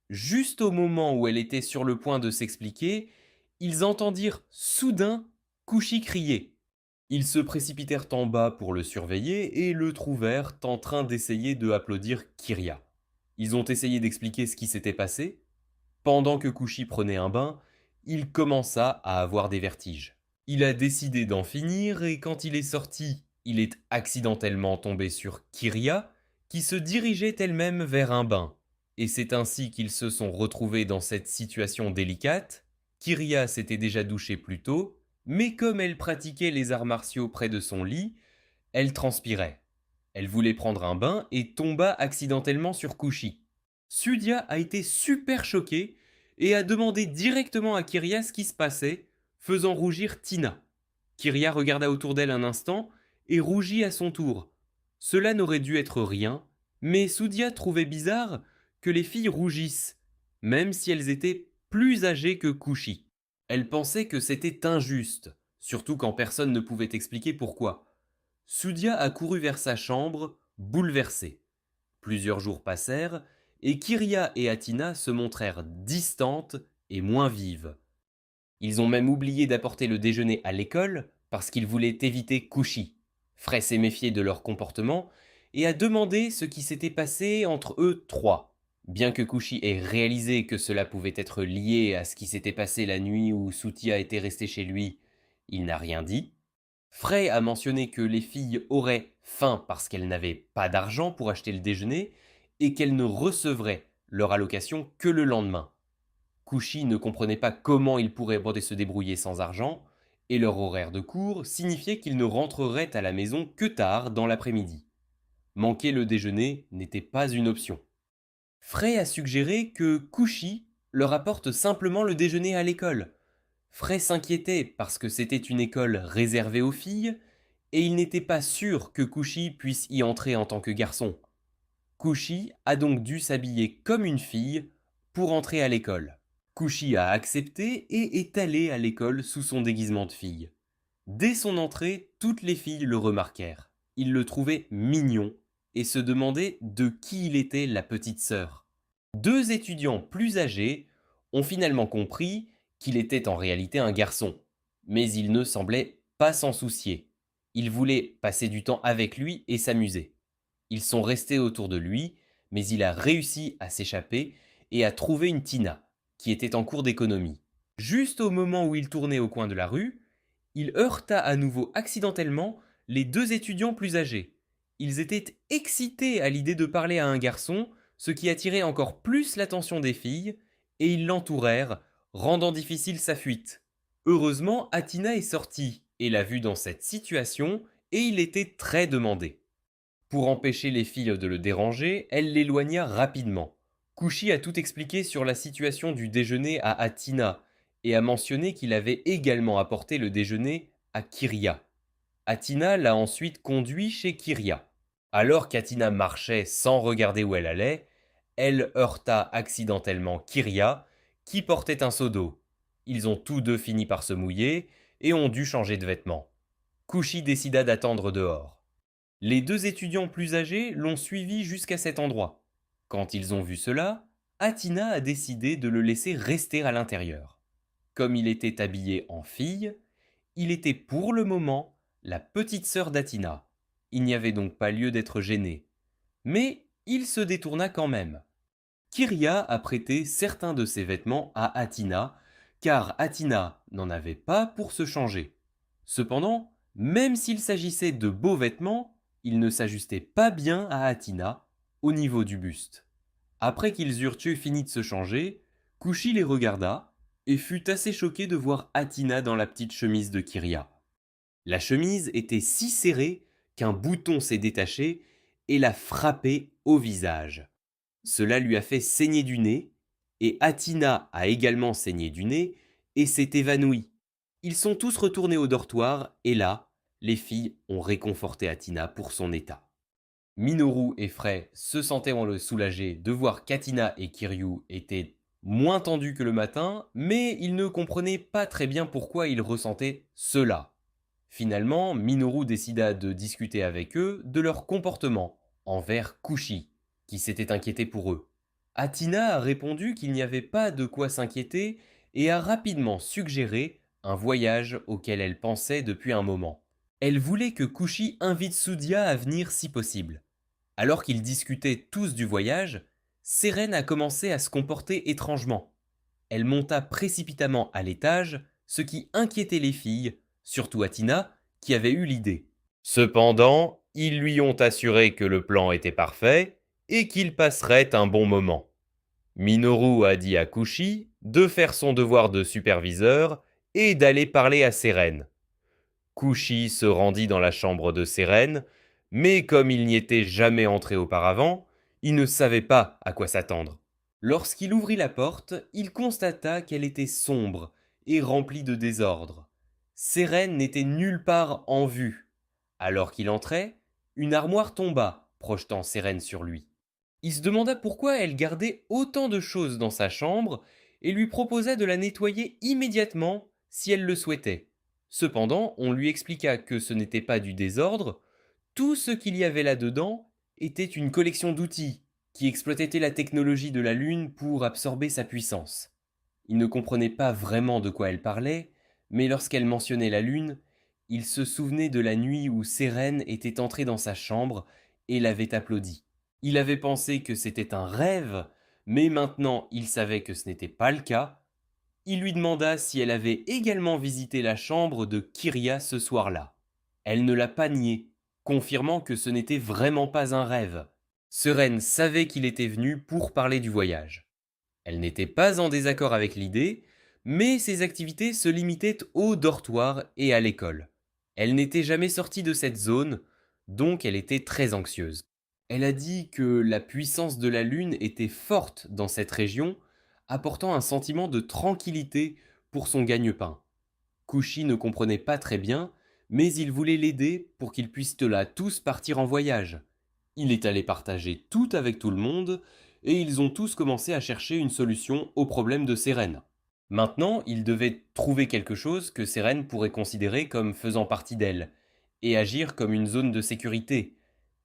Juste au moment où elle était sur le point de s'expliquer, ils entendirent soudain Kushi crier. Ils se précipitèrent en bas pour le surveiller et le trouvèrent en train d'essayer de applaudir Kiria. Ils ont essayé d'expliquer ce qui s'était passé. Pendant que Kushi prenait un bain, il commença à avoir des vertiges. Il a décidé d'en finir et quand il est sorti, il est accidentellement tombé sur Kiria, qui se dirigeait elle-même vers un bain. Et c'est ainsi qu'ils se sont retrouvés dans cette situation délicate. Kiria s'était déjà douchée plus tôt, mais comme elle pratiquait les arts martiaux près de son lit, elle transpirait. Elle voulait prendre un bain et tomba accidentellement sur Kushi. Sudia a été super choqué et a demandé directement à Kiria ce qui se passait, faisant rougir Tina. Kiria regarda autour d'elle un instant et rougit à son tour. Cela n'aurait dû être rien, mais Sudia trouvait bizarre que les filles rougissent, même si elles étaient plus âgées que Kushi. Elle pensait que c'était injuste, surtout quand personne ne pouvait expliquer pourquoi. Sudia a couru vers sa chambre, bouleversée. Plusieurs jours passèrent, et Kiria et Athina se montrèrent distantes et moins vives. Ils ont même oublié d'apporter le déjeuner à l'école parce qu'ils voulaient éviter Kushi. Frey s'est méfié de leur comportement et a demandé ce qui s'était passé entre eux trois. Bien que Kushi ait réalisé que cela pouvait être lié à ce qui s'était passé la nuit où Sutia était restée chez lui, il n'a rien dit. Frey a mentionné que les filles auraient faim parce qu'elles n'avaient pas d'argent pour acheter le déjeuner et qu'elles ne recevraient leur allocation que le lendemain. Kushi ne comprenait pas comment ils pourraient se débrouiller sans argent, et leur horaire de cours signifiait qu'ils ne rentreraient à la maison que tard dans l'après-midi. Manquer le déjeuner n'était pas une option. Frey a suggéré que Kushi leur apporte simplement le déjeuner à l'école. Frey s'inquiétait parce que c'était une école réservée aux filles, et il n'était pas sûr que Kushi puisse y entrer en tant que garçon. Kushi a donc dû s'habiller comme une fille pour entrer à l'école. Kushi a accepté et est allé à l'école sous son déguisement de fille. Dès son entrée, toutes les filles le remarquèrent. Ils le trouvaient mignon et se demandait de qui il était la petite sœur. Deux étudiants plus âgés ont finalement compris qu'il était en réalité un garçon, mais il ne semblait pas s'en soucier. Ils voulaient passer du temps avec lui et s'amuser. Ils sont restés autour de lui, mais il a réussi à s'échapper et à trouver une Tina, qui était en cours d'économie. Juste au moment où il tournait au coin de la rue, il heurta à nouveau accidentellement les deux étudiants plus âgés. Ils étaient excités à l'idée de parler à un garçon, ce qui attirait encore plus l'attention des filles, et ils l'entourèrent, rendant difficile sa fuite. Heureusement, Atina est sortie et l'a vu dans cette situation, et il était très demandé. Pour empêcher les filles de le déranger, elle l'éloigna rapidement. Kushi a tout expliqué sur la situation du déjeuner à Atina et a mentionné qu'il avait également apporté le déjeuner à Kiria. Atina l'a ensuite conduit chez Kiria. Alors qu'Atina marchait sans regarder où elle allait, elle heurta accidentellement Kiria, qui portait un seau d'eau. Ils ont tous deux fini par se mouiller et ont dû changer de vêtements. Kushi décida d'attendre dehors. Les deux étudiants plus âgés l'ont suivi jusqu'à cet endroit. Quand ils ont vu cela, Atina a décidé de le laisser rester à l'intérieur. Comme il était habillé en fille, il était pour le moment la petite sœur d'Atina. Il n'y avait donc pas lieu d'être gêné. Mais il se détourna quand même. Kiria a prêté certains de ses vêtements à Atina, car Atina n'en avait pas pour se changer. Cependant, même s'il s'agissait de beaux vêtements, ils ne s'ajustaient pas bien à Atina, au niveau du buste. Après qu'ils eurent eu fini de se changer, Kushi les regarda et fut assez choqué de voir Atina dans la petite chemise de Kiria. La chemise était si serrée qu'un bouton s'est détaché et l'a frappé au visage. Cela lui a fait saigner du nez, et Atina a également saigné du nez et s'est évanouie. Ils sont tous retournés au dortoir et là, les filles ont réconforté Atina pour son état. Minoru et Frey se sentaient soulagés de voir qu'Atina et Kiryu étaient moins tendus que le matin, mais ils ne comprenaient pas très bien pourquoi ils ressentaient cela. Finalement, Minoru décida de discuter avec eux de leur comportement envers Kushi, qui s'était inquiété pour eux. Atina a répondu qu'il n'y avait pas de quoi s'inquiéter et a rapidement suggéré un voyage auquel elle pensait depuis un moment. Elle voulait que Kushi invite Sudia à venir si possible. Alors qu'ils discutaient tous du voyage, Seren a commencé à se comporter étrangement. Elle monta précipitamment à l'étage, ce qui inquiétait les filles, surtout Atina, qui avait eu l'idée. Cependant, ils lui ont assuré que le plan était parfait et qu'il passerait un bon moment. Minoru a dit à Kushi de faire son devoir de superviseur et d'aller parler à Seren. Kushi se rendit dans la chambre de Seren, mais comme il n'y était jamais entré auparavant, il ne savait pas à quoi s'attendre. Lorsqu'il ouvrit la porte, il constata qu'elle était sombre et remplie de désordre. Seren n'était nulle part en vue. Alors qu'il entrait, une armoire tomba, projetant Seren sur lui. Il se demanda pourquoi elle gardait autant de choses dans sa chambre et lui proposa de la nettoyer immédiatement si elle le souhaitait. Cependant, on lui expliqua que ce n'était pas du désordre, tout ce qu'il y avait là-dedans était une collection d'outils qui exploitaient la technologie de la Lune pour absorber sa puissance. Il ne comprenait pas vraiment de quoi elle parlait, mais lorsqu'elle mentionnait la Lune, il se souvenait de la nuit où Seren était entrée dans sa chambre et l'avait applaudi. Il avait pensé que c'était un rêve, mais maintenant il savait que ce n'était pas le cas. Il lui demanda si elle avait également visité la chambre de Kiria ce soir-là. Elle ne l'a pas nié, confirmant que ce n'était vraiment pas un rêve. Seren savait qu'il était venu pour parler du voyage. Elle n'était pas en désaccord avec l'idée, mais ses activités se limitaient au dortoir et à l'école. Elle n'était jamais sortie de cette zone, donc elle était très anxieuse. Elle a dit que la puissance de la Lune était forte dans cette région, apportant un sentiment de tranquillité pour son gagne-pain. Kushi ne comprenait pas très bien, mais il voulait l'aider pour qu'ils puissent là tous partir en voyage. Il est allé partager tout avec tout le monde, et ils ont tous commencé à chercher une solution au problème de Seren. Maintenant, ils devaient trouver quelque chose que Seren pourrait considérer comme faisant partie d'elle, et agir comme une zone de sécurité.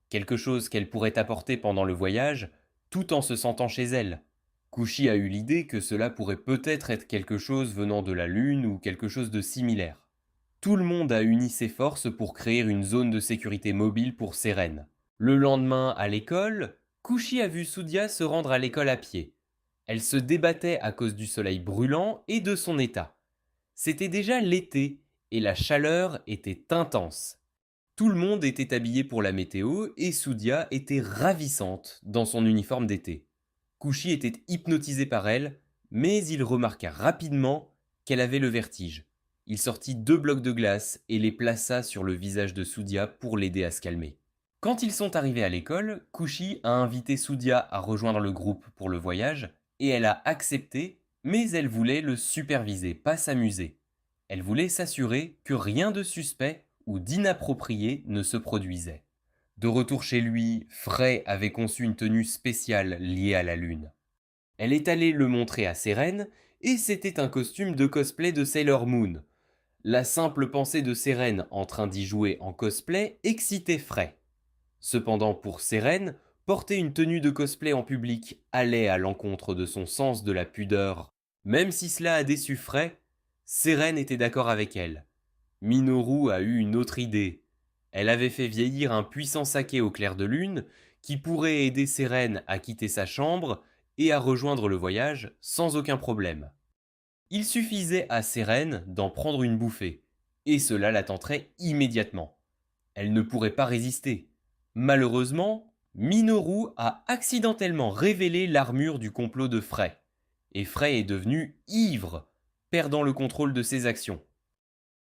quelque chose qu'elle pourrait apporter pendant le voyage, tout en se sentant chez elle. Kushi a eu l'idée que cela pourrait peut-être être quelque chose venant de la Lune ou quelque chose de similaire. Tout le monde a uni ses forces pour créer une zone de sécurité mobile pour Seren. Le lendemain, à l'école, Kushi a vu Sudia se rendre à l'école à pied. Elle se débattait à cause du soleil brûlant et de son état. C'était déjà l'été et la chaleur était intense. Tout le monde était habillé pour la météo et Sudia était ravissante dans son uniforme d'été. Kushi était hypnotisé par elle, mais il remarqua rapidement qu'elle avait le vertige. Il sortit 2 blocs de glace et les plaça sur le visage de Sudia pour l'aider à se calmer. Quand ils sont arrivés à l'école, Kushi a invité Sudia à rejoindre le groupe pour le voyage et elle a accepté, mais elle voulait le superviser, pas s'amuser. Elle voulait s'assurer que rien de suspect ou d'inapproprié ne se produisait. De retour chez lui, Frey avait conçu une tenue spéciale liée à la lune. Elle est allée le montrer à Seren et c'était un costume de cosplay de Sailor Moon. La simple pensée de Seren en train d'y jouer en cosplay excitait Frey. Cependant pour Seren, porter une tenue de cosplay en public allait à l'encontre de son sens de la pudeur. Même si cela a déçu Frey, Seren était d'accord avec elle. Minoru a eu une autre idée. Elle avait fait vieillir un puissant saké au clair de lune qui pourrait aider Seren à quitter sa chambre et à rejoindre le voyage sans aucun problème. Il suffisait à Seren d'en prendre une bouffée, et cela la tenterait immédiatement. Elle ne pourrait pas résister. Malheureusement, Minoru a accidentellement révélé l'armure du complot de Frey, et Frey est devenu ivre, perdant le contrôle de ses actions.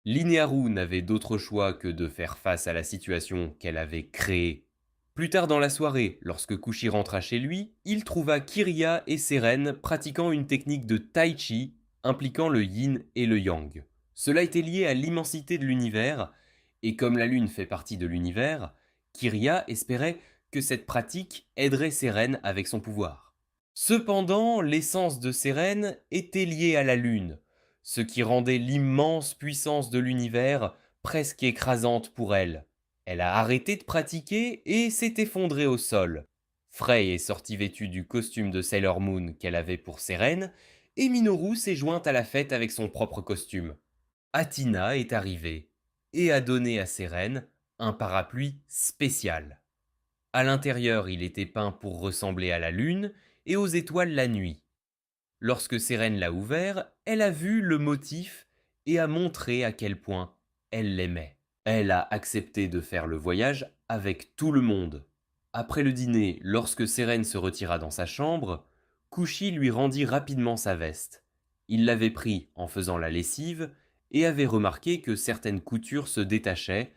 Linearu n'avait d'autre choix que de faire face à la situation qu'elle avait créée. Plus tard dans la soirée, lorsque Kushi rentra chez lui, il trouva Kiria et Seren pratiquant une technique de tai chi impliquant le yin et le yang. Cela était lié à l'immensité de l'univers, et comme la lune fait partie de l'univers, Kiria espérait que cette pratique aiderait Seren avec son pouvoir. Cependant, l'essence de Seren était liée à la lune, ce qui rendait l'immense puissance de l'univers presque écrasante pour elle. Elle a arrêté de pratiquer et s'est effondrée au sol. Frey est sortie vêtue du costume de Sailor Moon qu'elle avait pour Seren, et Minoru s'est jointe à la fête avec son propre costume. Athina est arrivée et a donné à Seren un parapluie spécial. À l'intérieur, il était peint pour ressembler à la lune et aux étoiles la nuit. Lorsque Seren l'a ouvert, elle a vu le motif et a montré à quel point elle l'aimait. Elle a accepté de faire le voyage avec tout le monde. Après le dîner, lorsque Seren se retira dans sa chambre, Kushi lui rendit rapidement sa veste. Il l'avait pris en faisant la lessive et avait remarqué que certaines coutures se détachaient,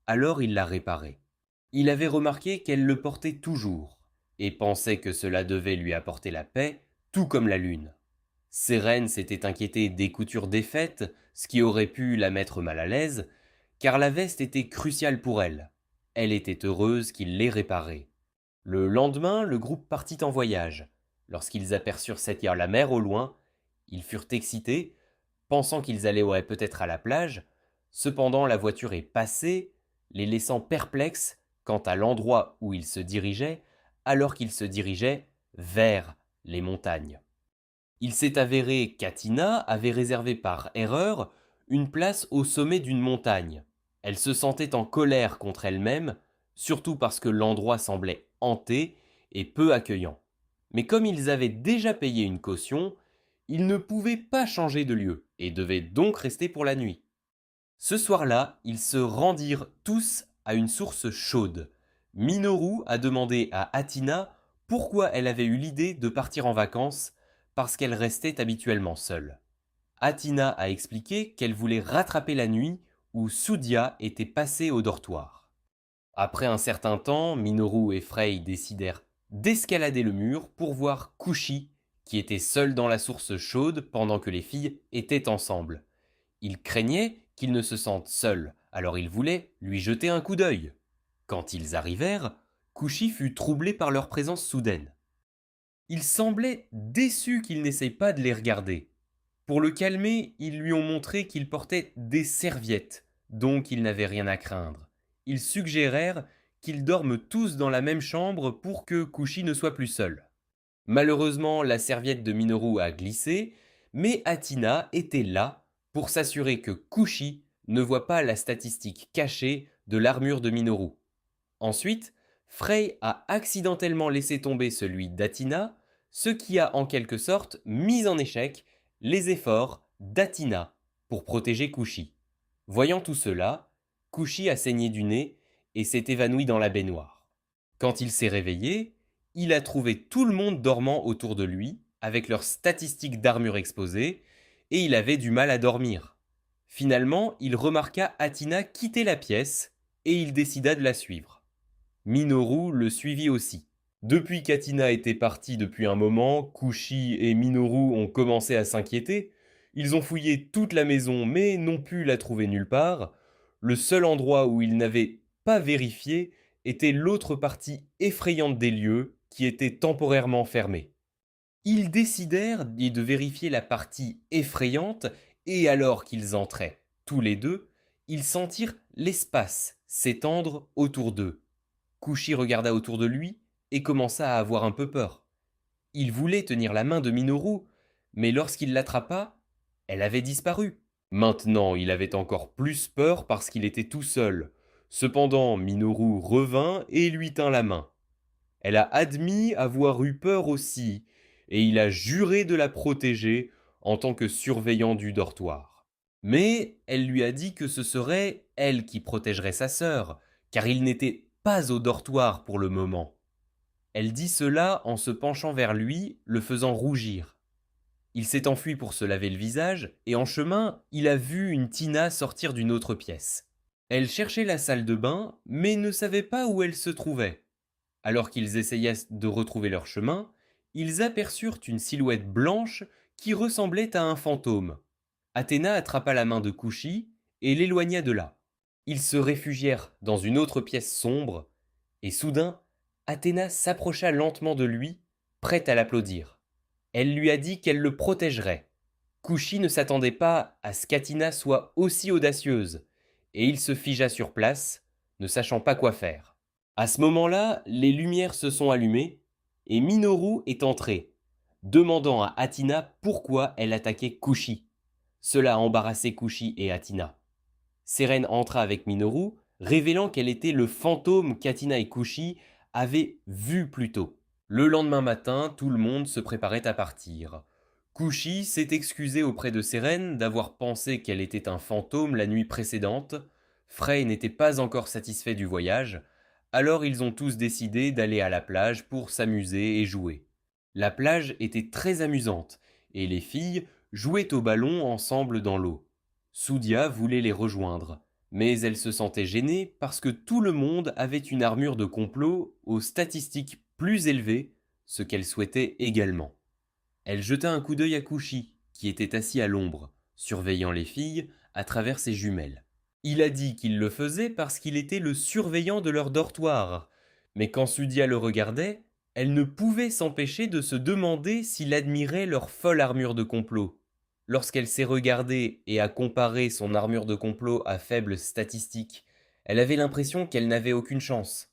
alors il l'a réparée. Il avait remarqué qu'elle le portait toujours, et pensait que cela devait lui apporter la paix, tout comme la lune. Seren s'était inquiétée des coutures défaites, ce qui aurait pu la mettre mal à l'aise, car la veste était cruciale pour elle. Elle était heureuse qu'il l'ait réparée. Le lendemain, le groupe partit en voyage. Lorsqu'ils aperçurent la mer au loin, ils furent excités, pensant qu'ils allaient peut-être à la plage. Cependant, la voiture est passée, les laissant perplexes quant à l'endroit où ils se dirigeaient, alors qu'ils se dirigeaient vers les montagnes. Il s'est avéré qu'Athina avait réservé par erreur une place au sommet d'une montagne. Elle se sentait en colère contre elle-même, surtout parce que l'endroit semblait hanté et peu accueillant. Mais comme ils avaient déjà payé une caution, ils ne pouvaient pas changer de lieu et devaient donc rester pour la nuit. Ce soir-là, ils se rendirent tous à une source chaude. Minoru a demandé à Athina pourquoi elle avait eu l'idée de partir en vacances parce qu'elle restait habituellement seule. Athina a expliqué qu'elle voulait rattraper la nuit où Sudia était passée au dortoir. Après un certain temps, Minoru et Frey décidèrent d'escalader le mur pour voir Kushi, qui était seul dans la source chaude pendant que les filles étaient ensemble. Ils craignaient qu'il ne se sente seul, alors ils voulaient lui jeter un coup d'œil. Quand ils arrivèrent, Kushi fut troublé par leur présence soudaine. Il semblait déçu qu'ils n'essayent pas de les regarder. Pour le calmer, ils lui ont montré qu'ils portaient des serviettes, donc ils n'avaient rien à craindre. Ils suggérèrent qu'ils dorment tous dans la même chambre pour que Kushi ne soit plus seul. Malheureusement, la serviette de Minoru a glissé, mais Athina était là pour s'assurer que Kushi ne voit pas la statistique cachée de l'armure de Minoru. Ensuite, Frey a accidentellement laissé tomber celui d'Athina, ce qui a en quelque sorte mis en échec les efforts d'Athina pour protéger Kushi. Voyant tout cela, Kushi a saigné du nez et s'est évanoui dans la baignoire. Quand il s'est réveillé, il a trouvé tout le monde dormant autour de lui, avec leurs statistiques d'armure exposées, et il avait du mal à dormir. Finalement, il remarqua Athina quitter la pièce, et il décida de la suivre. Minoru le suivit aussi. Depuis qu'Athina était partie depuis un moment, Kushi et Minoru ont commencé à s'inquiéter. Ils ont fouillé toute la maison mais n'ont pu la trouver nulle part. Le seul endroit où ils n'avaient pas vérifié était l'autre partie effrayante des lieux qui était temporairement fermée. Ils décidèrent de vérifier la partie effrayante et alors qu'ils entraient, tous les deux, ils sentirent l'espace s'étendre autour d'eux. Kushi regarda autour de lui et commença à avoir un peu peur. Il voulait tenir la main de Minoru, mais lorsqu'il l'attrapa, elle avait disparu. Maintenant, il avait encore plus peur parce qu'il était tout seul. Cependant, Minoru revint et lui tint la main. Elle a admis avoir eu peur aussi, et il a juré de la protéger en tant que surveillant du dortoir. Mais elle lui a dit que ce serait elle qui protégerait sa sœur, car il n'était pas au dortoir pour le moment. Elle dit cela en se penchant vers lui, le faisant rougir. Il s'est enfui pour se laver le visage, et en chemin, il a vu une Tina sortir d'une autre pièce. Elle cherchait la salle de bain, mais ne savait pas où elle se trouvait. Alors qu'ils essayaient de retrouver leur chemin, ils aperçurent une silhouette blanche qui ressemblait à un fantôme. Athéna attrapa la main de Kushi et l'éloigna de là. Ils se réfugièrent dans une autre pièce sombre, et soudain, Athéna s'approcha lentement de lui, prête à l'applaudir. Elle lui a dit qu'elle le protégerait. Kushi ne s'attendait pas à ce qu'Athina soit aussi audacieuse, et il se figea sur place, ne sachant pas quoi faire. À ce moment-là, les lumières se sont allumées, et Minoru est entré, demandant à Athina pourquoi elle attaquait Kushi. Cela a embarrassé Kushi et Athina. Seren entra avec Minoru, révélant qu'elle était le fantôme qu'Athina et Kushi avaient vu plus tôt. Le lendemain matin, tout le monde se préparait à partir. Kushi s'est excusé auprès de Seren d'avoir pensé qu'elle était un fantôme la nuit précédente. Frey n'était pas encore satisfait du voyage, alors ils ont tous décidé d'aller à la plage pour s'amuser et jouer. La plage était très amusante, et les filles jouaient au ballon ensemble dans l'eau. Soudia voulait les rejoindre, mais elle se sentait gênée parce que tout le monde avait une armure de complot aux statistiques plus élevées, ce qu'elle souhaitait également. Elle jeta un coup d'œil à Kushi, qui était assis à l'ombre, surveillant les filles à travers ses jumelles. Il a dit qu'il le faisait parce qu'il était le surveillant de leur dortoir, mais quand Soudia le regardait, elle ne pouvait s'empêcher de se demander s'il admirait leur folle armure de complot. Lorsqu'elle s'est regardée et a comparé son armure de complot à faibles statistiques, elle avait l'impression qu'elle n'avait aucune chance.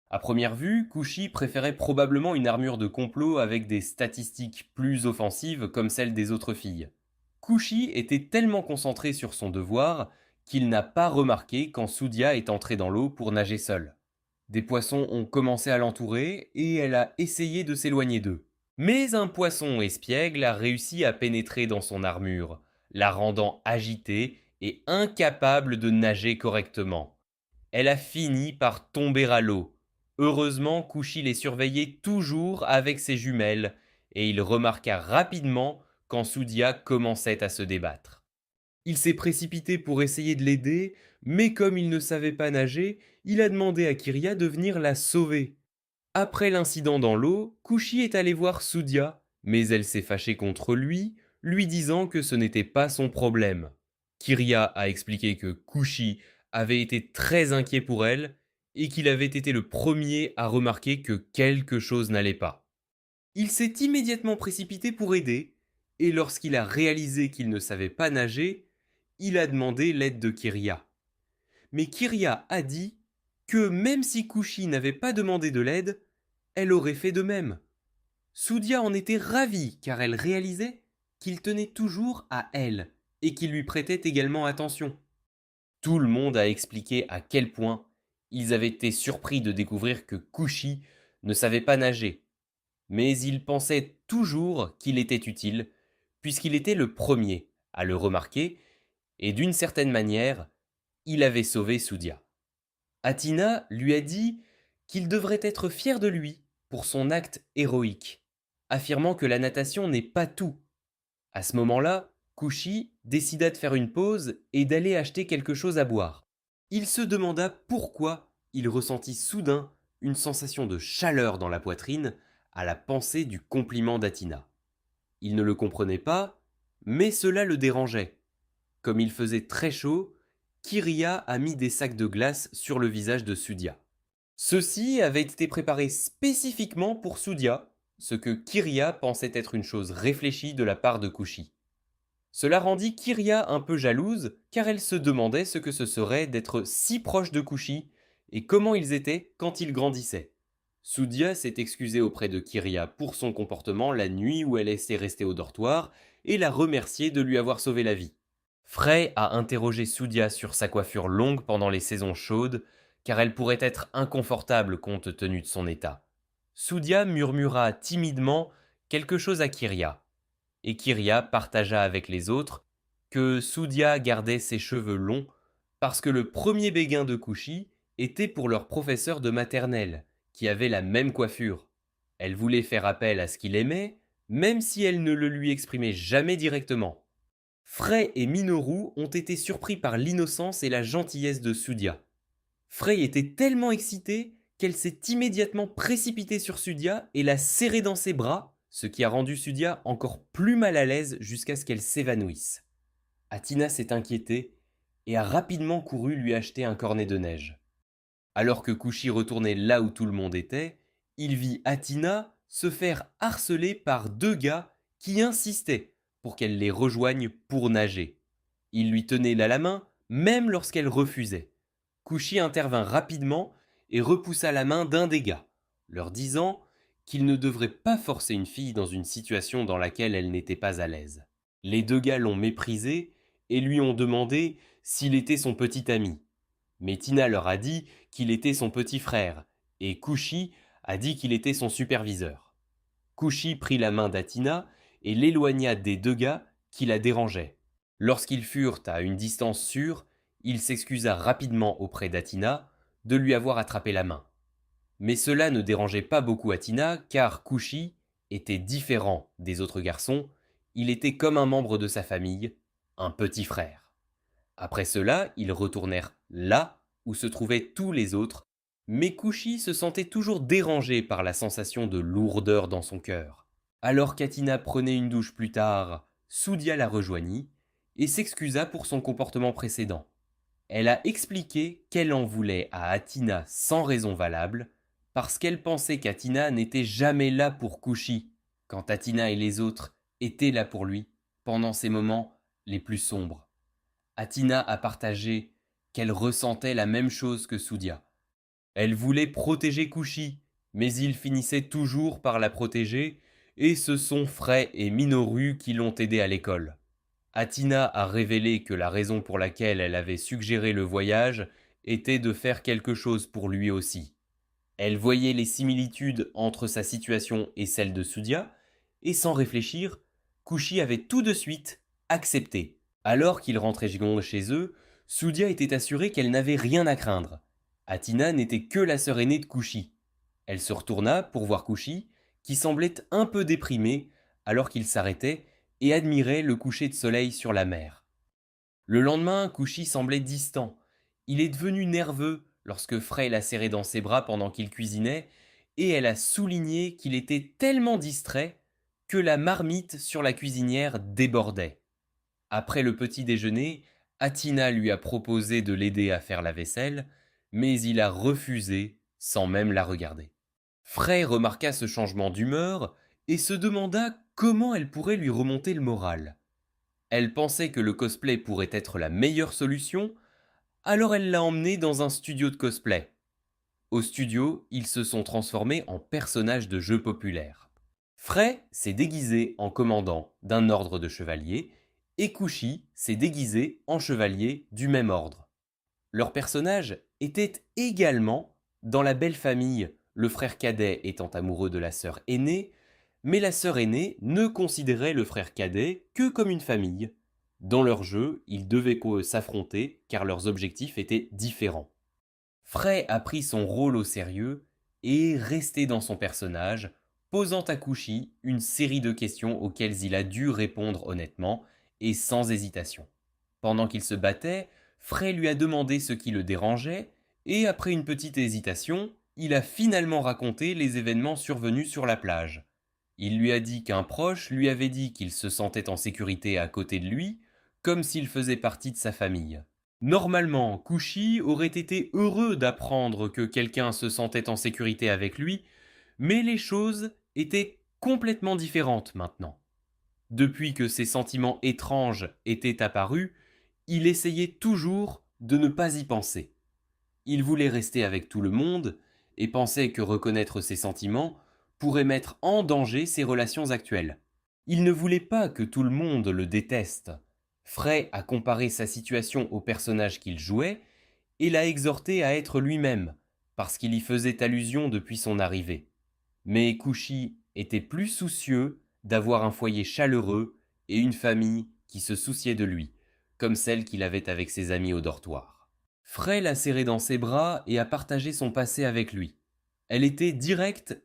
À première vue, Kushi préférait probablement une armure de complot avec des statistiques plus offensives comme celles des autres filles. Kushi était tellement concentré sur son devoir qu'il n'a pas remarqué quand Soudia est entrée dans l'eau pour nager seule. Des poissons ont commencé à l'entourer et elle a essayé de s'éloigner d'eux. Mais un poisson espiègle a réussi à pénétrer dans son armure, la rendant agitée et incapable de nager correctement. Elle a fini par tomber à l'eau. Heureusement, Kushi les surveillait toujours avec ses jumelles, et il remarqua rapidement quand Soudia commençait à se débattre. Il s'est précipité pour essayer de l'aider, mais comme il ne savait pas nager, il a demandé à Kiria de venir la sauver. Après l'incident dans l'eau, Kushi est allé voir Soudia, mais elle s'est fâchée contre lui disant que ce n'était pas son problème. Kiria a expliqué que Kushi avait été très inquiet pour elle et qu'il avait été le premier à remarquer que quelque chose n'allait pas. Il s'est immédiatement précipité pour aider, et lorsqu'il a réalisé qu'il ne savait pas nager, il a demandé l'aide de Kiria. Mais Kiria a dit que même si Kushi n'avait pas demandé de l'aide, elle aurait fait de même. Sudia en était ravie car elle réalisait qu'il tenait toujours à elle et qu'il lui prêtait également attention. Tout le monde a expliqué à quel point ils avaient été surpris de découvrir que Kushi ne savait pas nager, mais ils pensaient toujours qu'il était utile, puisqu'il était le premier à le remarquer, et d'une certaine manière, il avait sauvé Sudia. Athina lui a dit qu'il devrait être fier de lui pour son acte héroïque, affirmant que la natation n'est pas tout. À ce moment-là, Kushi décida de faire une pause et d'aller acheter quelque chose à boire. Il se demanda pourquoi il ressentit soudain une sensation de chaleur dans la poitrine à la pensée du compliment d'Athina. Il ne le comprenait pas, mais cela le dérangeait. Comme il faisait très chaud, Kyria a mis des sacs de glace sur le visage de Sudia. Ceux-ci avaient été préparés spécifiquement pour Sudia, ce que Kyria pensait être une chose réfléchie de la part de Kushi. Cela rendit Kyria un peu jalouse, car elle se demandait ce que ce serait d'être si proche de Kushi et comment ils étaient quand ils grandissaient. Sudia s'est excusée auprès de Kyria pour son comportement la nuit où elle était restée au dortoir et l'a remerciée de lui avoir sauvé la vie. Frey a interrogé Sudia sur sa coiffure longue pendant les saisons chaudes, car elle pourrait être inconfortable compte tenu de son état. Sudia murmura timidement quelque chose à Kyria, et Kyria partagea avec les autres que Sudia gardait ses cheveux longs parce que le premier béguin de Kushi était pour leur professeur de maternelle, qui avait la même coiffure. Elle voulait faire appel à ce qu'il aimait, même si elle ne le lui exprimait jamais directement. Frey et Minoru ont été surpris par l'innocence et la gentillesse de Sudia. Frey était tellement excitée qu'elle s'est immédiatement précipitée sur Sudia et l'a serrée dans ses bras, ce qui a rendu Sudia encore plus mal à l'aise jusqu'à ce qu'elle s'évanouisse. Athina s'est inquiétée et a rapidement couru lui acheter un cornet de neige. Alors que Kushi retournait là où tout le monde était, il vit Athina se faire harceler par deux gars qui insistaient pour qu'elle les rejoigne pour nager. Ils lui tenaient là la main, même lorsqu'elle refusait. Kushi intervint rapidement et repoussa la main d'un des gars, leur disant qu'il ne devrait pas forcer une fille dans une situation dans laquelle elle n'était pas à l'aise. Les deux gars l'ont méprisé et lui ont demandé s'il était son petit ami. Mais Tina leur a dit qu'il était son petit frère, et Kushi a dit qu'il était son superviseur. Kushi prit la main d'Athina et l'éloigna des deux gars qui la dérangeaient. Lorsqu'ils furent à une distance sûre, il s'excusa rapidement auprès d'Athina de lui avoir attrapé la main. Mais cela ne dérangeait pas beaucoup Athina car Kushi était différent des autres garçons, il était comme un membre de sa famille, un petit frère. Après cela, ils retournèrent là où se trouvaient tous les autres, mais Kushi se sentait toujours dérangé par la sensation de lourdeur dans son cœur. Alors qu'Athina prenait une douche plus tard, Sudia la rejoignit et s'excusa pour son comportement précédent. Elle a expliqué qu'elle en voulait à Athina sans raison valable, parce qu'elle pensait qu'Athina n'était jamais là pour Kushi, quand Athina et les autres étaient là pour lui pendant ces moments les plus sombres. Athina a partagé qu'elle ressentait la même chose que Sudia. Elle voulait protéger Kushi, mais il finissait toujours par la protéger, et ce sont Frey et Minoru qui l'ont aidé à l'école. Athina a révélé que la raison pour laquelle elle avait suggéré le voyage était de faire quelque chose pour lui aussi. Elle voyait les similitudes entre sa situation et celle de Sudia, et sans réfléchir, Kushi avait tout de suite accepté. Alors qu'ils rentraient chez eux, Sudia était assurée qu'elle n'avait rien à craindre. Athina n'était que la sœur aînée de Kushi. Elle se retourna pour voir Kushi, qui semblait un peu déprimé alors qu'il s'arrêtait et admirait le coucher de soleil sur la mer. Le lendemain, Kushi semblait distant. Il est devenu nerveux lorsque Frey l'a serré dans ses bras pendant qu'il cuisinait, et elle a souligné qu'il était tellement distrait que la marmite sur la cuisinière débordait. Après le petit déjeuner, Athina lui a proposé de l'aider à faire la vaisselle, mais il a refusé sans même la regarder. Frey remarqua ce changement d'humeur et se demanda comment elle pourrait lui remonter le moral. Elle pensait que le cosplay pourrait être la meilleure solution, alors elle l'a emmené dans un studio de cosplay. Au studio, ils se sont transformés en personnages de jeux populaires. Frey s'est déguisé en commandant d'un ordre de chevaliers et Kushi s'est déguisé en chevalier du même ordre. Leurs personnages étaient également dans la belle famille, le frère cadet étant amoureux de la sœur aînée, mais la sœur aînée ne considérait le frère cadet que comme une famille. Dans leur jeu, ils devaient s'affronter car leurs objectifs étaient différents. Frey a pris son rôle au sérieux et est resté dans son personnage, posant à Kushi une série de questions auxquelles il a dû répondre honnêtement et sans hésitation. Pendant qu'il se battait, Frey lui a demandé ce qui le dérangeait, et après une petite hésitation, il a finalement raconté les événements survenus sur la plage. Il lui a dit qu'un proche lui avait dit qu'il se sentait en sécurité à côté de lui, comme s'il faisait partie de sa famille. Normalement, Kushi aurait été heureux d'apprendre que quelqu'un se sentait en sécurité avec lui, mais les choses étaient complètement différentes maintenant. Depuis que ces sentiments étranges étaient apparus, il essayait toujours de ne pas y penser. Il voulait rester avec tout le monde et pensait que reconnaître ses sentiments pourrait mettre en danger ses relations actuelles. Il ne voulait pas que tout le monde le déteste. Frey a comparé sa situation au personnage qu'il jouait et l'a exhorté à être lui-même, parce qu'il y faisait allusion depuis son arrivée. Mais Kushi était plus soucieux d'avoir un foyer chaleureux et une famille qui se souciait de lui, comme celle qu'il avait avec ses amis au dortoir. Frey l'a serré dans ses bras et a partagé son passé avec lui. Elle était directe,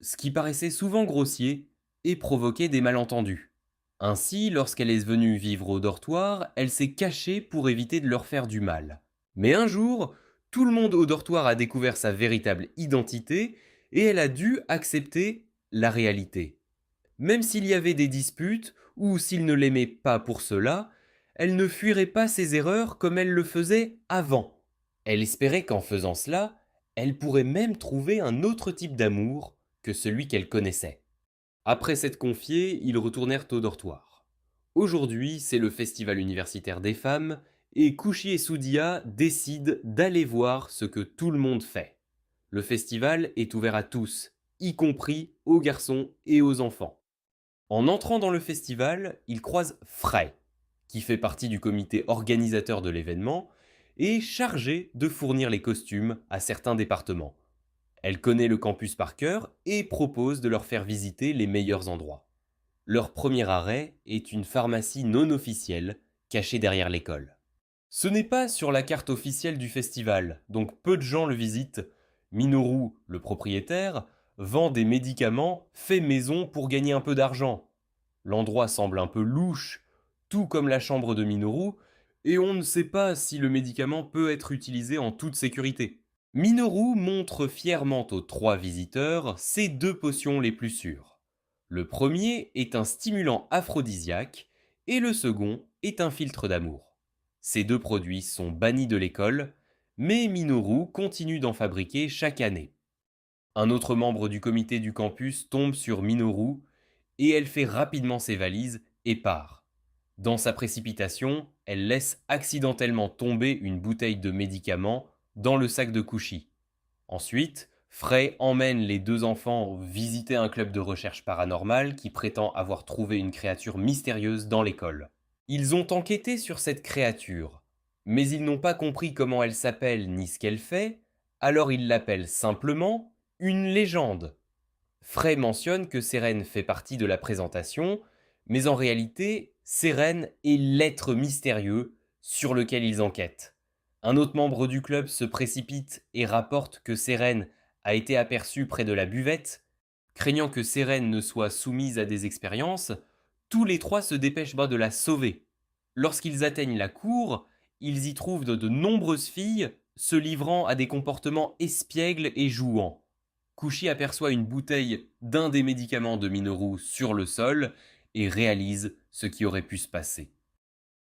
ce qui paraissait souvent grossier, et provoquait des malentendus. Ainsi, lorsqu'elle est venue vivre au dortoir, elle s'est cachée pour éviter de leur faire du mal. Mais un jour, tout le monde au dortoir a découvert sa véritable identité, et elle a dû accepter la réalité. Même s'il y avait des disputes, ou s'il ne l'aimait pas pour cela, elle ne fuirait pas ses erreurs comme elle le faisait avant. Elle espérait qu'en faisant cela, elle pourrait même trouver un autre type d'amour que celui qu'elle connaissait. Après s'être confiés, ils retournèrent au dortoir. Aujourd'hui, c'est le festival universitaire des femmes, et Kushi et Sudia décident d'aller voir ce que tout le monde fait. Le festival est ouvert à tous, y compris aux garçons et aux enfants. En entrant dans le festival, ils croisent Frey, qui fait partie du comité organisateur de l'événement et est chargé de fournir les costumes à certains départements. Elle connaît le campus par cœur et propose de leur faire visiter les meilleurs endroits. Leur premier arrêt est une pharmacie non officielle cachée derrière l'école. Ce n'est pas sur la carte officielle du festival, donc peu de gens le visitent. Minoru, le propriétaire, vend des médicaments faits maison pour gagner un peu d'argent. L'endroit semble un peu louche, tout comme la chambre de Minoru, et on ne sait pas si le médicament peut être utilisé en toute sécurité. Minoru montre fièrement aux 3 visiteurs ses 2 potions les plus sûres. Le premier est un stimulant aphrodisiaque et le second est un filtre d'amour. Ces 2 produits sont bannis de l'école, mais Minoru continue d'en fabriquer chaque année. Un autre membre du comité du campus tombe sur Minoru et elle fait rapidement ses valises et part. Dans sa précipitation, elle laisse accidentellement tomber une bouteille de médicaments dans le sac de Kushi. Ensuite, Frey emmène les 2 enfants visiter un club de recherche paranormale qui prétend avoir trouvé une créature mystérieuse dans l'école. Ils ont enquêté sur cette créature, mais ils n'ont pas compris comment elle s'appelle ni ce qu'elle fait, alors ils l'appellent simplement une légende. Frey mentionne que Seren fait partie de la présentation, mais en réalité, Seren est l'être mystérieux sur lequel ils enquêtent. Un autre membre du club se précipite et rapporte que Seren a été aperçue près de la buvette. Craignant que Seren ne soit soumise à des expériences, tous les 3 se dépêchent de la sauver. Lorsqu'ils atteignent la cour, ils y trouvent de nombreuses filles se livrant à des comportements espiègles et jouants. Kushi aperçoit une bouteille d'un des médicaments de Minoru sur le sol et réalise ce qui aurait pu se passer.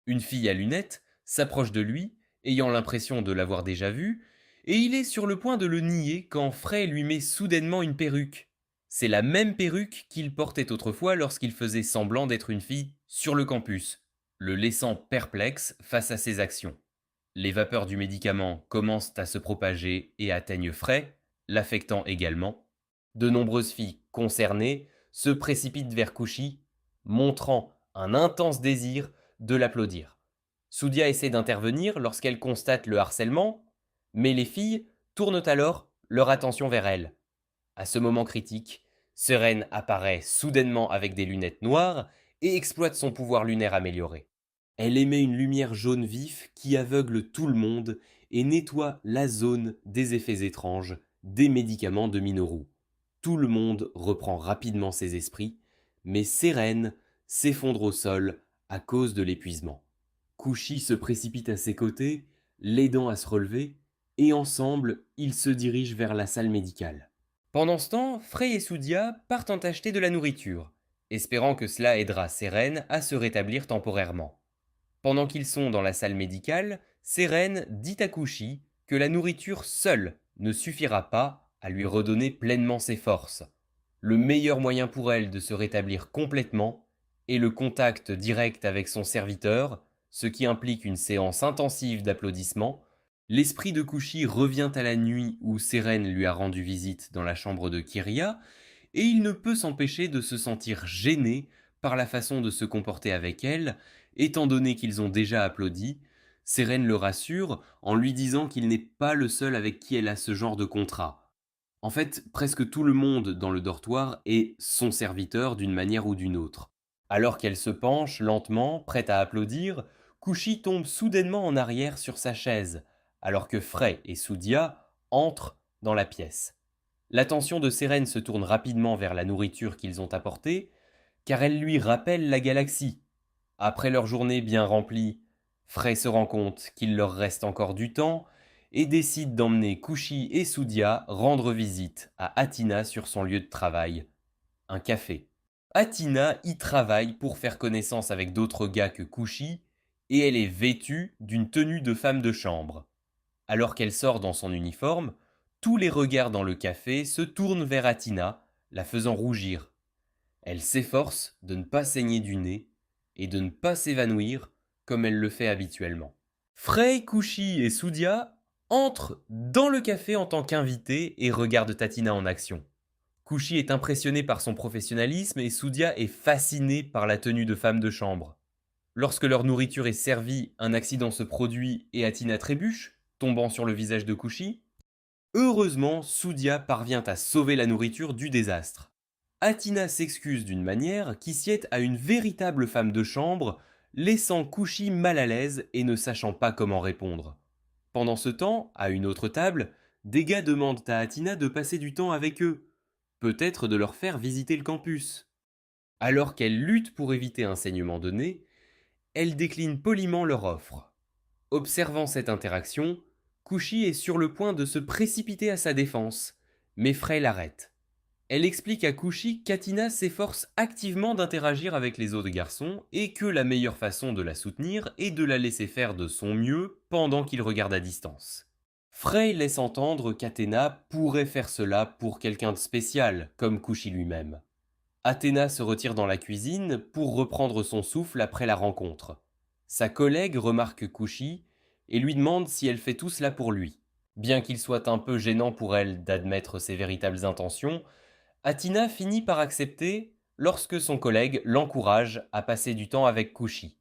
Une fille à lunettes s'approche de lui, ayant l'impression de l'avoir déjà vu, et il est sur le point de le nier quand Frey lui met soudainement une perruque. C'est la même perruque qu'il portait autrefois lorsqu'il faisait semblant d'être une fille sur le campus, le laissant perplexe face à ses actions. Les vapeurs du médicament commencent à se propager et atteignent Frey, l'affectant également. De nombreuses filles concernées se précipitent vers Kushi, montrant un intense désir de l'applaudir. Soudia essaie d'intervenir lorsqu'elle constate le harcèlement, mais les filles tournent alors leur attention vers elle. À ce moment critique, Seren apparaît soudainement avec des lunettes noires et exploite son pouvoir lunaire amélioré. Elle émet une lumière jaune vif qui aveugle tout le monde et nettoie la zone des effets étranges des médicaments de Minoru. Tout le monde reprend rapidement ses esprits, mais Seren s'effondre au sol à cause de l'épuisement. Kushi se précipite à ses côtés, l'aidant à se relever, et ensemble, ils se dirigent vers la salle médicale. Pendant ce temps, Frey et Soudia partent en acheter de la nourriture, espérant que cela aidera Seren à se rétablir temporairement. Pendant qu'ils sont dans la salle médicale, Seren dit à Kushi que la nourriture seule ne suffira pas à lui redonner pleinement ses forces. Le meilleur moyen pour elle de se rétablir complètement est le contact direct avec son serviteur, ce qui implique une séance intensive d'applaudissements. L'esprit de Kushi revient à la nuit où Seren lui a rendu visite dans la chambre de Kiria, et il ne peut s'empêcher de se sentir gêné par la façon de se comporter avec elle, étant donné qu'ils ont déjà applaudi. Seren le rassure en lui disant qu'il n'est pas le seul avec qui elle a ce genre de contrat. En fait, presque tout le monde dans le dortoir est son serviteur d'une manière ou d'une autre. Alors qu'elle se penche lentement, prête à applaudir, Kushi tombe soudainement en arrière sur sa chaise, alors que Frey et Soudia entrent dans la pièce. L'attention de Seren se tourne rapidement vers la nourriture qu'ils ont apportée, car elle lui rappelle la galaxie. Après leur journée bien remplie, Frey se rend compte qu'il leur reste encore du temps et décide d'emmener Kushi et Soudia rendre visite à Athina sur son lieu de travail, un café. Athina y travaille pour faire connaissance avec d'autres gars que Kushi et elle est vêtue d'une tenue de femme de chambre. Alors qu'elle sort dans son uniforme, tous les regards dans le café se tournent vers Athina, la faisant rougir. Elle s'efforce de ne pas saigner du nez et de ne pas s'évanouir comme elle le fait habituellement. Frey, Kushi et Soudia entrent dans le café en tant qu'invités et regardent Athina en action. Kushi est impressionné par son professionnalisme et Soudia est fasciné par la tenue de femme de chambre. Lorsque leur nourriture est servie, un accident se produit et Athina trébuche, tombant sur le visage de Kushi. Heureusement, Soudia parvient à sauver la nourriture du désastre. Athina s'excuse d'une manière qui sied à une véritable femme de chambre, laissant Kushi mal à l'aise et ne sachant pas comment répondre. Pendant ce temps, à une autre table, des gars demandent à Athina de passer du temps avec eux, peut-être de leur faire visiter le campus. Alors qu'elle lutte pour éviter un saignement de nez, elle décline poliment leur offre. Observant cette interaction, Kushi est sur le point de se précipiter à sa défense, mais Frey l'arrête. Elle explique à Kushi qu'Athina s'efforce activement d'interagir avec les autres garçons et que la meilleure façon de la soutenir est de la laisser faire de son mieux pendant qu'il regarde à distance. Frey laisse entendre qu'Athéna pourrait faire cela pour quelqu'un de spécial, comme Kushi lui-même. Athéna se retire dans la cuisine pour reprendre son souffle après la rencontre. Sa collègue remarque Kushi et lui demande si elle fait tout cela pour lui. Bien qu'il soit un peu gênant pour elle d'admettre ses véritables intentions, Athina finit par accepter lorsque son collègue l'encourage à passer du temps avec Kushi.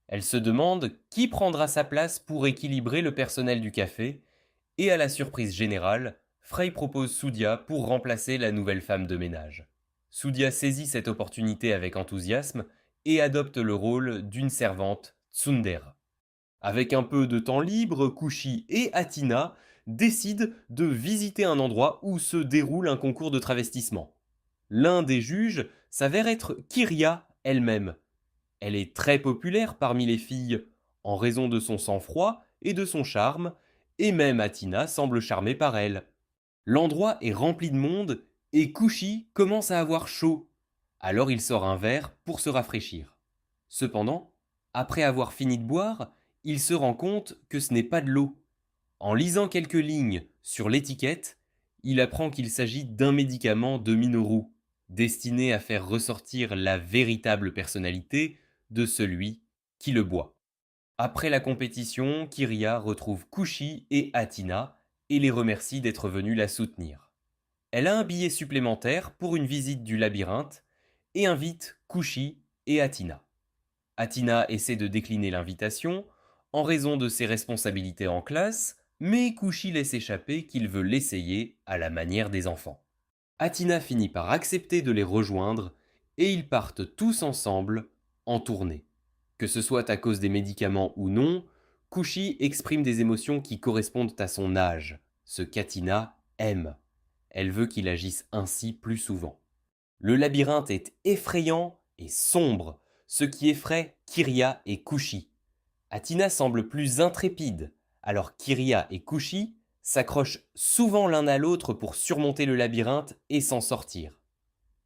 Elle se demande qui prendra sa place pour équilibrer le personnel du café, et à la surprise générale, Frey propose Soudia pour remplacer la nouvelle femme de ménage. Soudia saisit cette opportunité avec enthousiasme et adopte le rôle d'une servante tsundere. Avec un peu de temps libre, Kushi et Athina décident de visiter un endroit où se déroule un concours de travestissement. L'un des juges s'avère être Kiria elle-même. Elle est très populaire parmi les filles, en raison de son sang-froid et de son charme, et même Athina semble charmée par elle. L'endroit est rempli de monde et Kushi commence à avoir chaud. Alors il sort un verre pour se rafraîchir. Cependant, après avoir fini de boire, il se rend compte que ce n'est pas de l'eau. En lisant quelques lignes sur l'étiquette, il apprend qu'il s'agit d'un médicament de Minoru, destiné à faire ressortir la véritable personnalité de celui qui le boit. Après la compétition, Kyria retrouve Kushi et Athina et les remercie d'être venus la soutenir. Elle a un billet supplémentaire pour une visite du labyrinthe et invite Kushi et Athina. Athina essaie de décliner l'invitation en raison de ses responsabilités en classe, mais Kushi laisse échapper qu'il veut l'essayer à la manière des enfants. Athina finit par accepter de les rejoindre et ils partent tous ensemble en tournée. Que ce soit à cause des médicaments ou non, Kushi exprime des émotions qui correspondent à son âge, ce qu'Athina aime. Elle veut qu'il agisse ainsi plus souvent. Le labyrinthe est effrayant et sombre, ce qui effraie Kyria et Kushi. Athina semble plus intrépide, alors Kyria et Kushi s'accrochent souvent l'un à l'autre pour surmonter le labyrinthe et s'en sortir.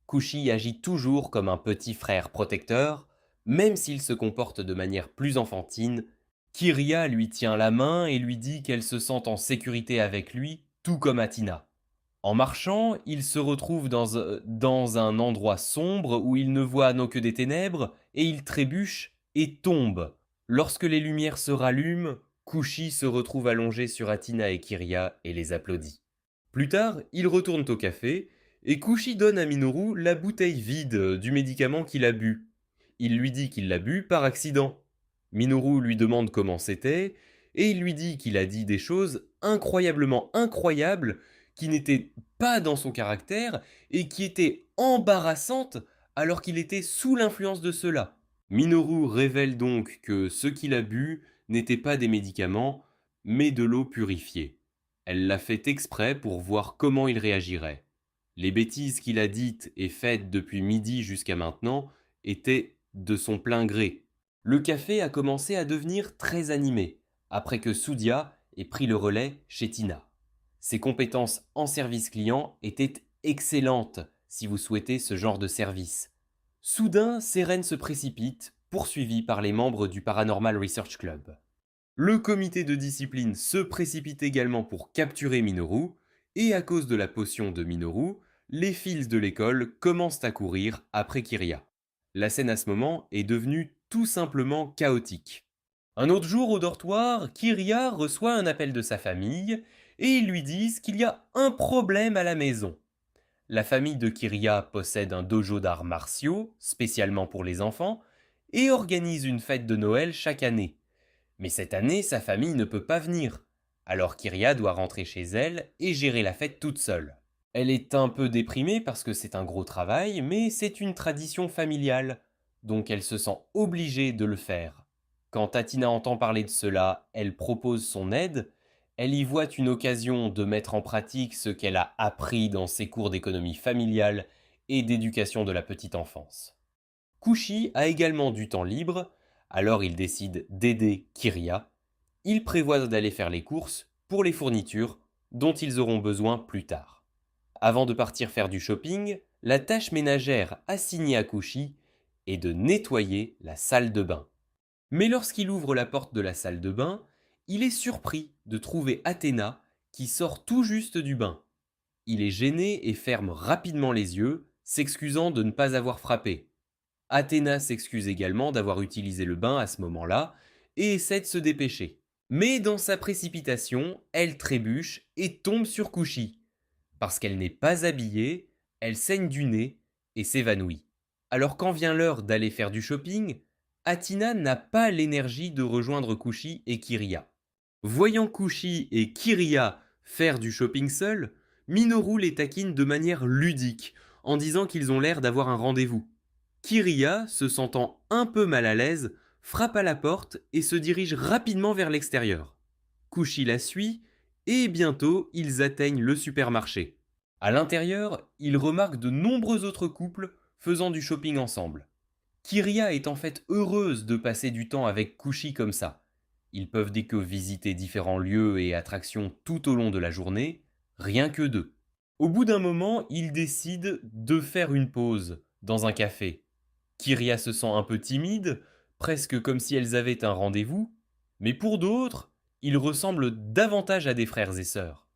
Kushi agit toujours comme un petit frère protecteur, même s'il se comporte de manière plus enfantine. Kyria lui tient la main et lui dit qu'elle se sent en sécurité avec lui, tout comme Athina. En marchant, il se retrouve dans un endroit sombre où il ne voit que des ténèbres et il trébuche et tombe. Lorsque les lumières se rallument, Kushi se retrouve allongé sur Athina et Kyria et les applaudit. Plus tard, ils retournent au café et Kushi donne à Minoru la bouteille vide du médicament qu'il a bu. Il lui dit qu'il l'a bu par accident. Minoru lui demande comment c'était et il lui dit qu'il a dit des choses incroyablement incroyables qui n'étaient pas dans son caractère et qui étaient embarrassantes alors qu'il était sous l'influence de cela. Minoru révèle donc que ce qu'il a bu n'était pas des médicaments, mais de l'eau purifiée. Elle l'a fait exprès pour voir comment il réagirait. Les bêtises qu'il a dites et faites depuis midi jusqu'à maintenant étaient de son plein gré. Le café a commencé à devenir très animé, après que Soudia ait pris le relais chez Tina. Ses compétences en service client étaient excellentes si vous souhaitez ce genre de service. Soudain, Seren se précipite, poursuivi par les membres du Paranormal Research Club. Le comité de discipline se précipite également pour capturer Minoru, et à cause de la potion de Minoru, les fils de l'école commencent à courir après Kyria. La scène à ce moment est devenue tout simplement chaotique. Un autre jour au dortoir, Kyria reçoit un appel de sa famille et ils lui disent qu'il y a un problème à la maison. La famille de Kyria possède un dojo d'arts martiaux, spécialement pour les enfants, et organise une fête de Noël chaque année. Mais cette année, sa famille ne peut pas venir. Alors Kyria doit rentrer chez elle et gérer la fête toute seule. Elle est un peu déprimée parce que c'est un gros travail, mais c'est une tradition familiale, donc elle se sent obligée de le faire. Quand Athina entend parler de cela, elle propose son aide. Elle y voit une occasion de mettre en pratique ce qu'elle a appris dans ses cours d'économie familiale et d'éducation de la petite enfance. Kushi a également du temps libre, alors il décide d'aider Kyria. Il prévoit d'aller faire les courses pour les fournitures dont ils auront besoin plus tard. Avant de partir faire du shopping, la tâche ménagère assignée à Kushi est de nettoyer la salle de bain. Mais lorsqu'il ouvre la porte de la salle de bain, il est surpris de trouver Athéna qui sort tout juste du bain. Il est gêné et ferme rapidement les yeux, s'excusant de ne pas avoir frappé. Athéna s'excuse également d'avoir utilisé le bain à ce moment-là et essaie de se dépêcher. Mais dans sa précipitation, elle trébuche et tombe sur Kushi. Parce qu'elle n'est pas habillée, elle saigne du nez et s'évanouit. Alors quand vient l'heure d'aller faire du shopping, Athina n'a pas l'énergie de rejoindre Kushi et Kyria. Voyant Kushi et Kyria faire du shopping seuls, Minoru les taquine de manière ludique, en disant qu'ils ont l'air d'avoir un rendez-vous. Kyria, se sentant un peu mal à l'aise, frappe à la porte et se dirige rapidement vers l'extérieur. Kushi la suit et bientôt ils atteignent le supermarché. À l'intérieur, ils remarquent de nombreux autres couples faisant du shopping ensemble. Kyria est en fait heureuse de passer du temps avec Kushi comme ça. Ils peuvent dès que visiter différents lieux et attractions tout au long de la journée, rien que deux. Au bout d'un moment, ils décident de faire une pause dans un café. Kyria se sent un peu timide, presque comme si elles avaient un rendez-vous, mais pour d'autres, ils ressemblent davantage à des frères et sœurs.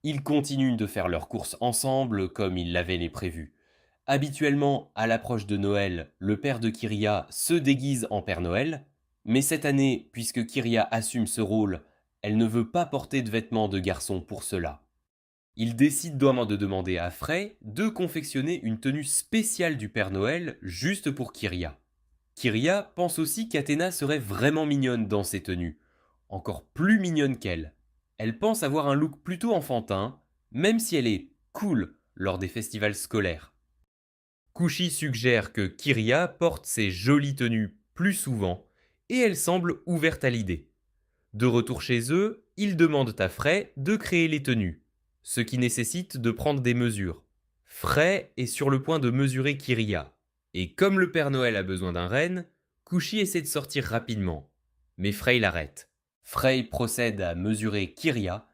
Ils continuent de faire leurs courses ensemble comme ils l'avaient les prévu. Habituellement, à l'approche de Noël, le père de Kyria se déguise en Père Noël, Mais cette année, puisque Kyria assume ce rôle, elle ne veut pas porter de vêtements de garçon pour cela. Il décide donc de demander à Frey de confectionner une tenue spéciale du Père Noël juste pour Kyria. Kyria pense aussi qu'Athéna serait vraiment mignonne dans ses tenues, encore plus mignonne qu'elle. Elle pense avoir un look plutôt enfantin, même si elle est cool lors des festivals scolaires. Kushi suggère que Kyria porte ses jolies tenues plus souvent, et elle semble ouverte à l'idée. De retour chez eux, ils demandent à Frey de créer les tenues, ce qui nécessite de prendre des mesures. Frey est sur le point de mesurer Kyria, et comme le Père Noël a besoin d'un renne, Kushi essaie de sortir rapidement, mais Frey l'arrête. Frey procède à mesurer Kyria,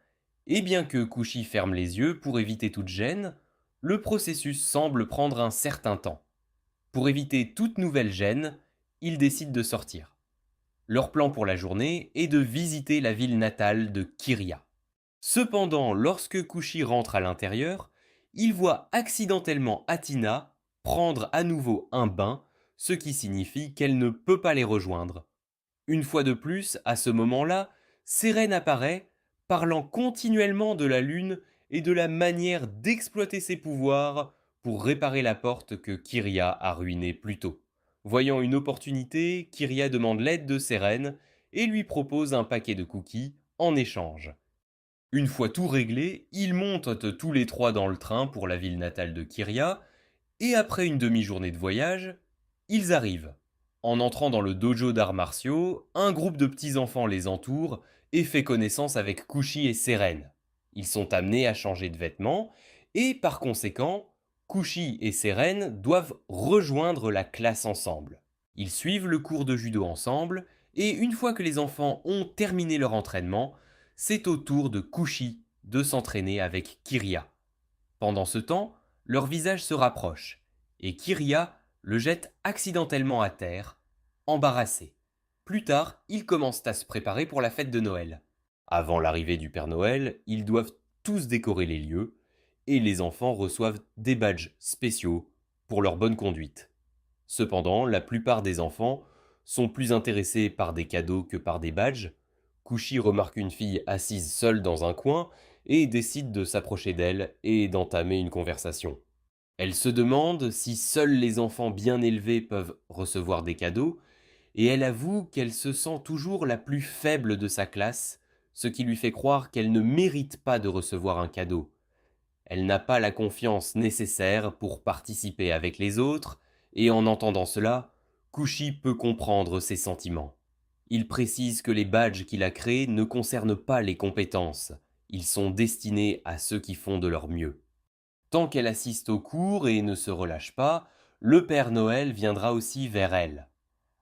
et bien que Kushi ferme les yeux pour éviter toute gêne, le processus semble prendre un certain temps. Pour éviter toute nouvelle gêne, ils décident de sortir. Leur plan pour la journée est de visiter la ville natale de Kyria. Cependant, lorsque Kushi rentre à l'intérieur, il voit accidentellement Athina prendre à nouveau un bain, ce qui signifie qu'elle ne peut pas les rejoindre. Une fois de plus, à ce moment-là, Sérène apparaît, parlant continuellement de la lune et de la manière d'exploiter ses pouvoirs pour réparer la porte que Kyria a ruinée plus tôt. Voyant une opportunité, Kyria demande l'aide de Sérène et lui propose un paquet de cookies en échange. Une fois tout réglé, ils montent tous les trois dans le train pour la ville natale de Kyria, et après une demi-journée de voyage, ils arrivent. En entrant dans le dojo d'arts martiaux, un groupe de petits-enfants les entoure et fait connaissance avec Kushi et Seren. Ils sont amenés à changer de vêtements, et par conséquent, Kushi et Seren doivent rejoindre la classe ensemble. Ils suivent le cours de judo ensemble, et une fois que les enfants ont terminé leur entraînement, c'est au tour de Kushi de s'entraîner avec Kyria. Pendant ce temps, leurs visages se rapprochent, et Kyria le jette accidentellement à terre, embarrassé. Plus tard, ils commencent à se préparer pour la fête de Noël. Avant l'arrivée du Père Noël, ils doivent tous décorer les lieux, et les enfants reçoivent des badges spéciaux pour leur bonne conduite. Cependant, la plupart des enfants sont plus intéressés par des cadeaux que par des badges. Kushi remarque une fille assise seule dans un coin et décide de s'approcher d'elle et d'entamer une conversation. Elle se demande si seuls les enfants bien élevés peuvent recevoir des cadeaux, et elle avoue qu'elle se sent toujours la plus faible de sa classe, ce qui lui fait croire qu'elle ne mérite pas de recevoir un cadeau. Elle n'a pas la confiance nécessaire pour participer avec les autres, et en entendant cela, Kushi peut comprendre ses sentiments. Il précise que les badges qu'il a créés ne concernent pas les compétences, ils sont destinés à ceux qui font de leur mieux. Tant qu'elle assiste au cours et ne se relâche pas, le Père Noël viendra aussi vers elle.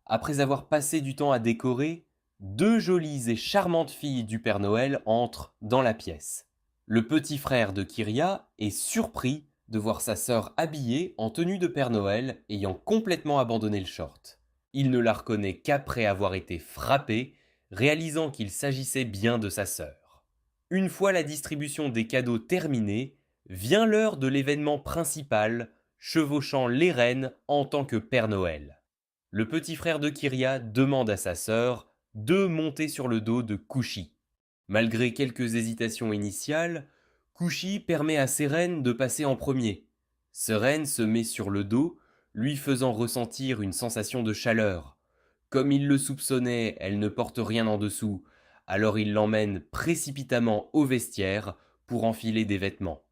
Après avoir passé du temps à décorer, deux jolies et charmantes filles du Père Noël entrent dans la pièce. Le petit frère de Kyria est surpris de voir sa sœur habillée en tenue de Père Noël ayant complètement abandonné le short. Il ne la reconnaît qu'après avoir été frappé, réalisant qu'il s'agissait bien de sa sœur. Une fois la distribution des cadeaux terminée, vient l'heure de l'événement principal, chevauchant les reines en tant que Père Noël. Le petit frère de Kyria demande à sa sœur de monter sur le dos de Kushi. Malgré quelques hésitations initiales, Kushi permet à Seren de passer en premier. Seren se met sur le dos, lui faisant ressentir une sensation de chaleur. Comme il le soupçonnait, elle ne porte rien en dessous, alors il l'emmène précipitamment au vestiaire pour enfiler des vêtements.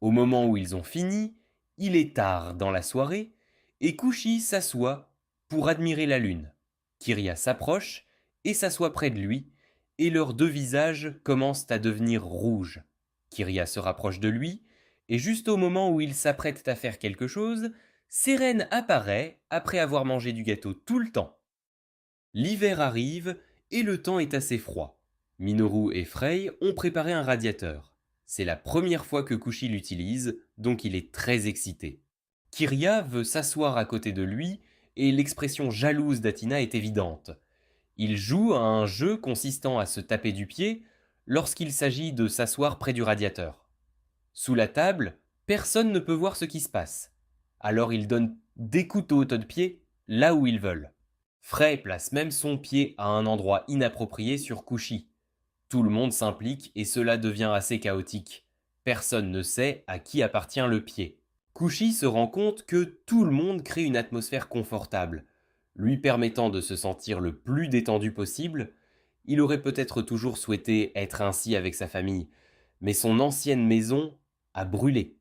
Au moment où ils ont fini, il est tard dans la soirée, et Kushi s'assoit pour admirer la lune. Kyria s'approche et s'assoit près de lui, et leurs deux visages commencent à devenir rouges. Kyria se rapproche de lui, et juste au moment où il s'apprête à faire quelque chose, Seren apparaît après avoir mangé du gâteau tout le temps. L'hiver arrive et le temps est assez froid. Minoru et Frey ont préparé un radiateur. C'est la première fois que Kushi l'utilise, donc il est très excité. Kyria veut s'asseoir à côté de lui et l'expression jalouse d'Athina est évidente. Il joue à un jeu consistant à se taper du pied lorsqu'il s'agit de s'asseoir près du radiateur. Sous la table, personne ne peut voir ce qui se passe. Alors ils donnent des coups de pied là où ils veulent. Frey place même son pied à un endroit inapproprié sur Kushi. Tout le monde s'implique et cela devient assez chaotique. Personne ne sait à qui appartient le pied. Kushi se rend compte que tout le monde crée une atmosphère confortable, lui permettant de se sentir le plus détendu possible. Il aurait peut-être toujours souhaité être ainsi avec sa famille, mais son ancienne maison a brûlé.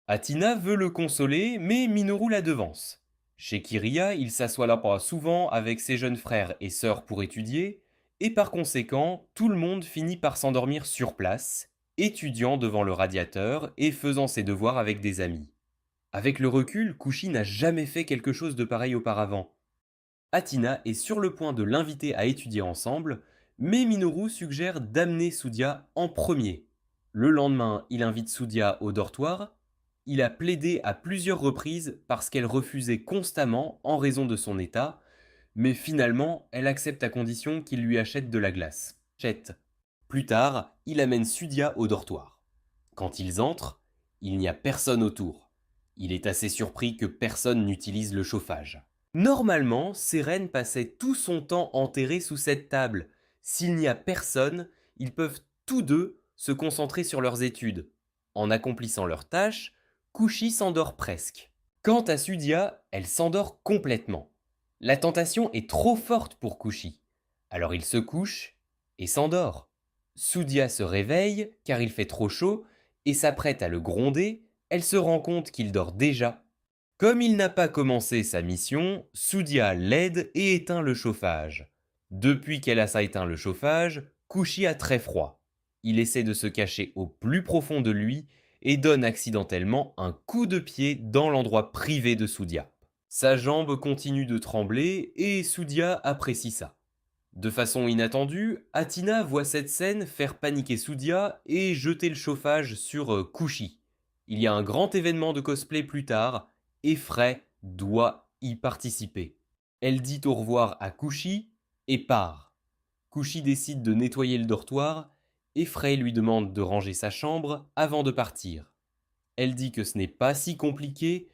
Athina veut le consoler, mais Minoru la devance. Chez Kiria, il s'assoit là-bas souvent avec ses jeunes frères et sœurs pour étudier, et par conséquent, tout le monde finit par s'endormir sur place, étudiant devant le radiateur et faisant ses devoirs avec des amis. Avec le recul, Kushi n'a jamais fait quelque chose de pareil auparavant. Athina est sur le point de l'inviter à étudier ensemble, mais Minoru suggère d'amener Sudia en premier. Le lendemain, il invite Sudia au dortoir. Il a plaidé à plusieurs reprises parce qu'elle refusait constamment en raison de son état, mais finalement, elle accepte à condition qu'il lui achète de la glace. Achète. Plus tard, il amène Sudia au dortoir. Quand ils entrent, il n'y a personne autour. Il est assez surpris que personne n'utilise le chauffage. Normalement, Seren passait tout son temps enterré sous cette table. S'il n'y a personne, ils peuvent tous deux se concentrer sur leurs études. En accomplissant leurs tâches, Kushi s'endort presque. Quant à Sudia, elle s'endort complètement. La tentation est trop forte pour Kushi. Alors il se couche et s'endort. Sudia se réveille car il fait trop chaud et s'apprête à le gronder. Elle se rend compte qu'il dort déjà. Comme il n'a pas commencé sa mission, Sudia l'aide et éteint le chauffage. Depuis qu'elle a éteint le chauffage, Kushi a très froid. Il essaie de se cacher au plus profond de lui et donne accidentellement un coup de pied dans l'endroit privé de Sudia. Sa jambe continue de trembler et Sudia apprécie ça. De façon inattendue, Athina voit cette scène faire paniquer Sudia et jeter le chauffage sur Kushi. Il y a un grand événement de cosplay plus tard et Frey doit y participer. Elle dit au revoir à Kushi et part. Kushi décide de nettoyer le dortoir et Frey lui demande de ranger sa chambre avant de partir. Elle dit que ce n'est pas si compliqué,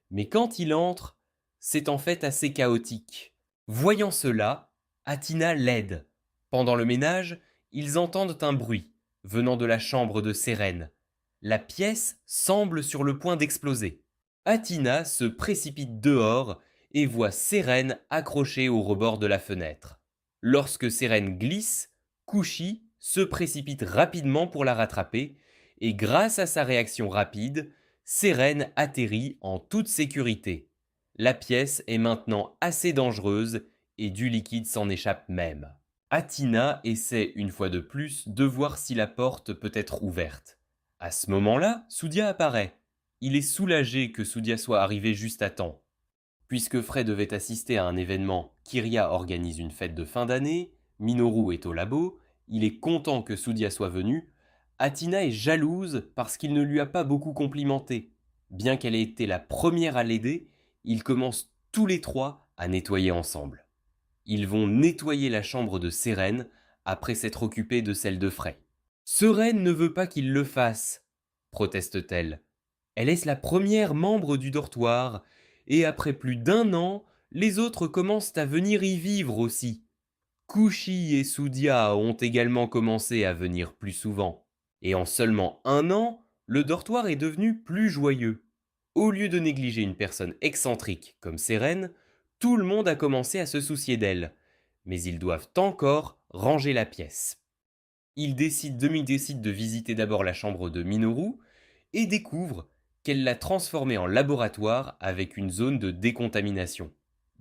mais quand il entre, c'est en fait assez chaotique. Voyant cela, Athina l'aide. Pendant le ménage, ils entendent un bruit venant de la chambre de Seren. La pièce semble sur le point d'exploser. Athina se précipite dehors et voit Seren accrochée au rebord de la fenêtre. Lorsque Seren glisse, Kushi se précipite rapidement pour la rattraper et grâce à sa réaction rapide, Seren atterrit en toute sécurité. La pièce est maintenant assez dangereuse et du liquide s'en échappe même. Athina essaie une fois de plus de voir si la porte peut être ouverte. À ce moment-là, Sudia apparaît. Il est soulagé que Sudia soit arrivé juste à temps. Puisque Frey devait assister à un événement, Kiria organise une fête de fin d'année, Minoru est au labo, il est content que Sudia soit venu. Athina est jalouse parce qu'il ne lui a pas beaucoup complimenté. Bien qu'elle ait été la première à l'aider, ils commencent tous les trois à nettoyer ensemble. Ils vont nettoyer la chambre de Seren après s'être occupés de celle de Frey. Seren ne veut pas qu'il le fasse, proteste-t-elle. Elle est la première membre du dortoir, et après plus d'un an, les autres commencent à venir y vivre aussi. Kushi et Sudia ont également commencé à venir plus souvent, et en seulement un an, le dortoir est devenu plus joyeux. Au lieu de négliger une personne excentrique comme Seren, tout le monde a commencé à se soucier d'elle, mais ils doivent encore ranger la pièce. Demi-décide de visiter d'abord la chambre de Minoru et découvre qu'elle l'a transformée en laboratoire avec une zone de décontamination.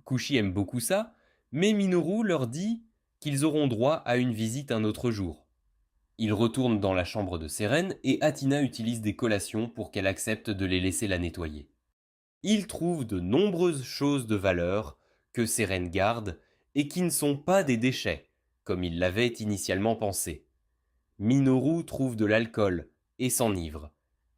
Kushi aime beaucoup ça, mais Minoru leur dit qu'ils auront droit à une visite un autre jour. Ils retournent dans la chambre de Seren et Athina utilise des collations pour qu'elle accepte de les laisser la nettoyer. Ils trouvent de nombreuses choses de valeur que Seren garde et qui ne sont pas des déchets, comme il l'avait initialement pensé. Minoru trouve de l'alcool et s'enivre.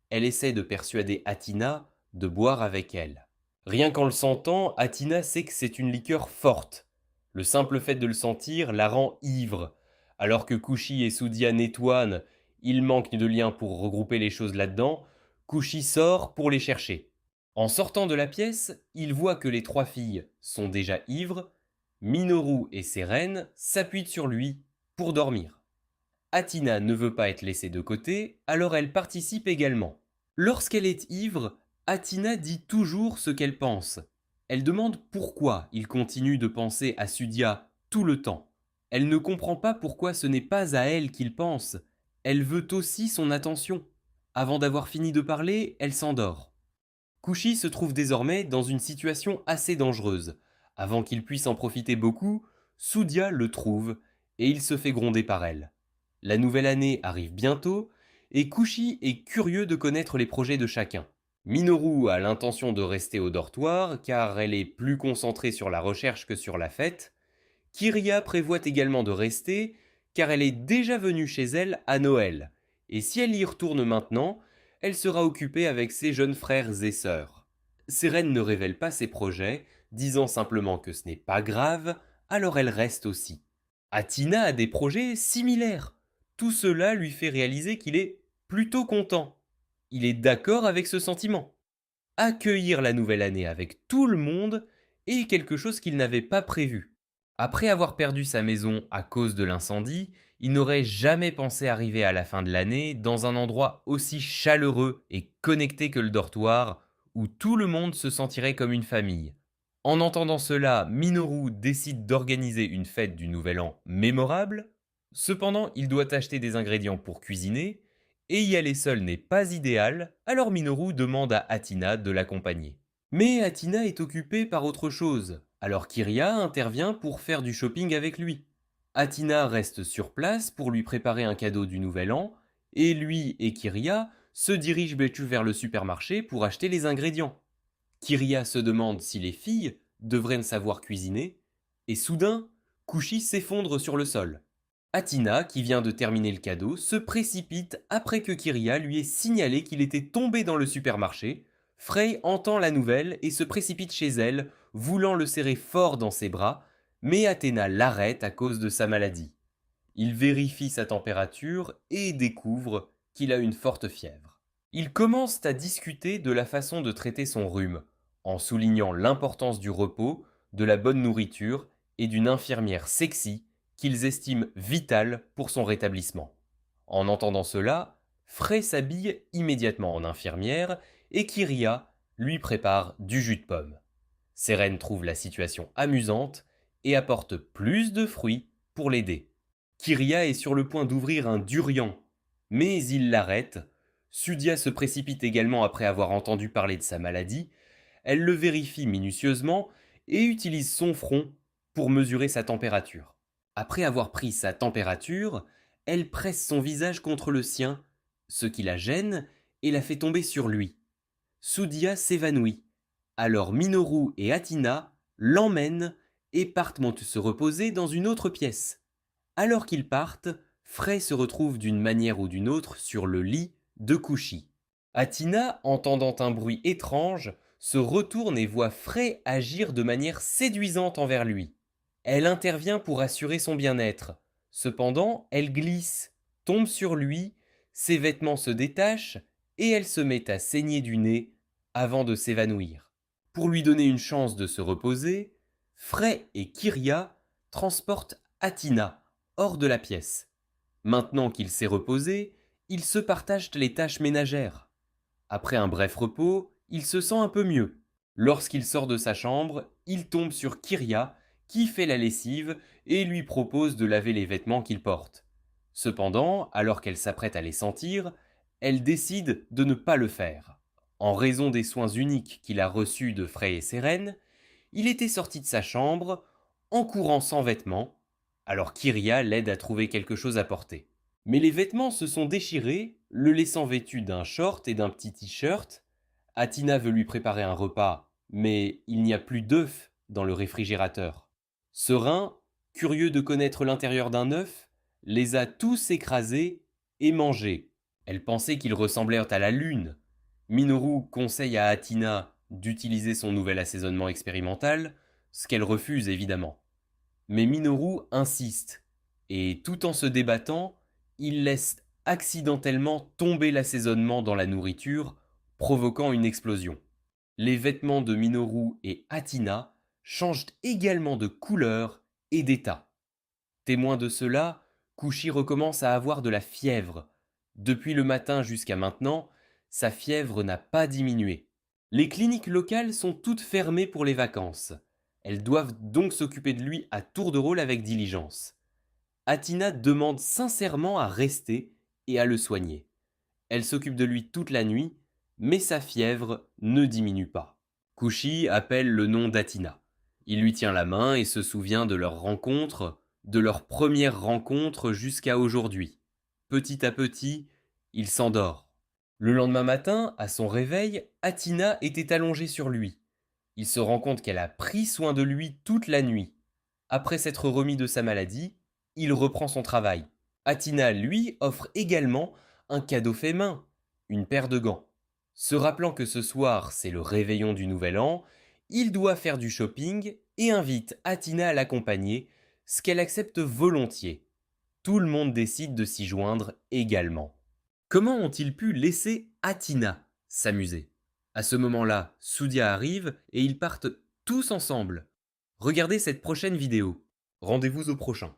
Elle essaie de persuader Athina de boire avec elle. Rien qu'en le sentant, Athina sait que c'est une liqueur forte. Le simple fait de le sentir la rend ivre. Alors que Kushi et Sudia nettoient, il manque de liens pour regrouper les choses là-dedans, Kushi sort pour les chercher. En sortant de la pièce, il voit que les trois filles sont déjà ivres Minoru et Seren s'appuient sur lui pour dormir. Athina ne veut pas être laissée de côté, alors elle participe également. Lorsqu'elle est ivre, Athina dit toujours ce qu'elle pense. Elle demande pourquoi il continue de penser à Sudia tout le temps. Elle ne comprend pas pourquoi ce n'est pas à elle qu'il pense. Elle veut aussi son attention. Avant d'avoir fini de parler, elle s'endort. Kushi se trouve désormais dans une situation assez dangereuse. Avant qu'il puisse en profiter beaucoup, Sudia le trouve et il se fait gronder par elle. La nouvelle année arrive bientôt et Kushi est curieux de connaître les projets de chacun. Minoru a l'intention de rester au dortoir car elle est plus concentrée sur la recherche que sur la fête. Kiria prévoit également de rester car elle est déjà venue chez elle à Noël. Et si elle y retourne maintenant, elle sera occupée avec ses jeunes frères et sœurs. Seren ne révèle pas ses projets, disant simplement que ce n'est pas grave, alors elle reste aussi. Athina a des projets similaires. Tout cela lui fait réaliser qu'il est plutôt content. Il est d'accord avec ce sentiment. Accueillir la nouvelle année avec tout le monde est quelque chose qu'il n'avait pas prévu. Après avoir perdu sa maison à cause de l'incendie, il n'aurait jamais pensé arriver à la fin de l'année dans un endroit aussi chaleureux et connecté que le dortoir, où tout le monde se sentirait comme une famille. En entendant cela, Minoru décide d'organiser une fête du Nouvel An mémorable. Cependant, il doit acheter des ingrédients pour cuisiner, et y aller seul n'est pas idéal, alors Minoru demande à Athina de l'accompagner. Mais Athina est occupée par autre chose, alors Kiria intervient pour faire du shopping avec lui. Athina reste sur place pour lui préparer un cadeau du Nouvel An, et lui et Kiria se dirigent vers le supermarché pour acheter les ingrédients. Kiria se demande si les filles devraient savoir cuisiner, et soudain, Kushi s'effondre sur le sol. Athina, qui vient de terminer le cadeau, se précipite après que Kiria lui ait signalé qu'il était tombé dans le supermarché. Frey entend la nouvelle et se précipite chez elle, voulant le serrer fort dans ses bras, mais Athéna l'arrête à cause de sa maladie. Il vérifie sa température et découvre qu'il a une forte fièvre. Ils commencent à discuter de la façon de traiter son rhume, en soulignant l'importance du repos, de la bonne nourriture et d'une infirmière sexy qu'ils estiment vitale pour son rétablissement. En entendant cela, Frey s'habille immédiatement en infirmière et Kiria lui prépare du jus de pomme. Seren trouve la situation amusante et apporte plus de fruits pour l'aider. Kiria est sur le point d'ouvrir un durian, mais il l'arrête. Sudia se précipite également après avoir entendu parler de sa maladie. Elle le vérifie minutieusement et utilise son front pour mesurer sa température. Après avoir pris sa température, elle presse son visage contre le sien, ce qui la gêne et la fait tomber sur lui. Sudia s'évanouit. Alors Minoru et Athina l'emmènent et partent se reposer dans une autre pièce. Alors qu'ils partent, Frey se retrouve d'une manière ou d'une autre sur le lit de Kushi. Athina, entendant un bruit étrange, se retourne et voit Frey agir de manière séduisante envers lui. Elle intervient pour assurer son bien-être. Cependant, elle glisse, tombe sur lui, ses vêtements se détachent et elle se met à saigner du nez avant de s'évanouir. Pour lui donner une chance de se reposer, Frey et Kiria transportent Athina hors de la pièce. Maintenant qu'il s'est reposé, ils se partagent les tâches ménagères. Après un bref repos, il se sent un peu mieux. Lorsqu'il sort de sa chambre, il tombe sur Kiria qui fait la lessive et lui propose de laver les vêtements qu'il porte. Cependant, alors qu'elle s'apprête à les sentir, elle décide de ne pas le faire. En raison des soins uniques qu'il a reçus de Frey et Seren, il était sorti de sa chambre en courant sans vêtements, alors Kiria l'aide à trouver quelque chose à porter. Mais les vêtements se sont déchirés, le laissant vêtu d'un short et d'un petit t-shirt. Athina veut lui préparer un repas, mais il n'y a plus d'œufs dans le réfrigérateur. Serein, curieux de connaître l'intérieur d'un œuf, les a tous écrasés et mangés. Elle pensait qu'ils ressemblaient à la lune. Minoru conseille à Athina d'utiliser son nouvel assaisonnement expérimental, ce qu'elle refuse évidemment. Mais Minoru insiste, et tout en se débattant, il laisse accidentellement tomber l'assaisonnement dans la nourriture, provoquant une explosion. Les vêtements de Minoru et Athina changent également de couleur et d'état. Témoin de cela, Couchy recommence à avoir de la fièvre. Depuis le matin jusqu'à maintenant, sa fièvre n'a pas diminué. Les cliniques locales sont toutes fermées pour les vacances. Elles doivent donc s'occuper de lui à tour de rôle avec diligence. Atina demande sincèrement à rester et à le soigner. Elle s'occupe de lui toute la nuit, mais sa fièvre ne diminue pas. Couchy appelle le nom d'Atina. Il lui tient la main et se souvient de leur rencontre, de leur première rencontre jusqu'à aujourd'hui. Petit à petit, il s'endort. Le lendemain matin, à son réveil, Atina était allongée sur lui. Il se rend compte qu'elle a pris soin de lui toute la nuit. Après s'être remis de sa maladie, il reprend son travail. Atina, lui, offre également un cadeau fait main, une paire de gants. Se rappelant que ce soir, c'est le réveillon du Nouvel An, il doit faire du shopping et invite Atina à l'accompagner, ce qu'elle accepte volontiers. Tout le monde décide de s'y joindre également. Comment ont-ils pu laisser Atina s'amuser? À ce moment-là, Soudia arrive et ils partent tous ensemble. Regardez cette prochaine vidéo. Rendez-vous au prochain.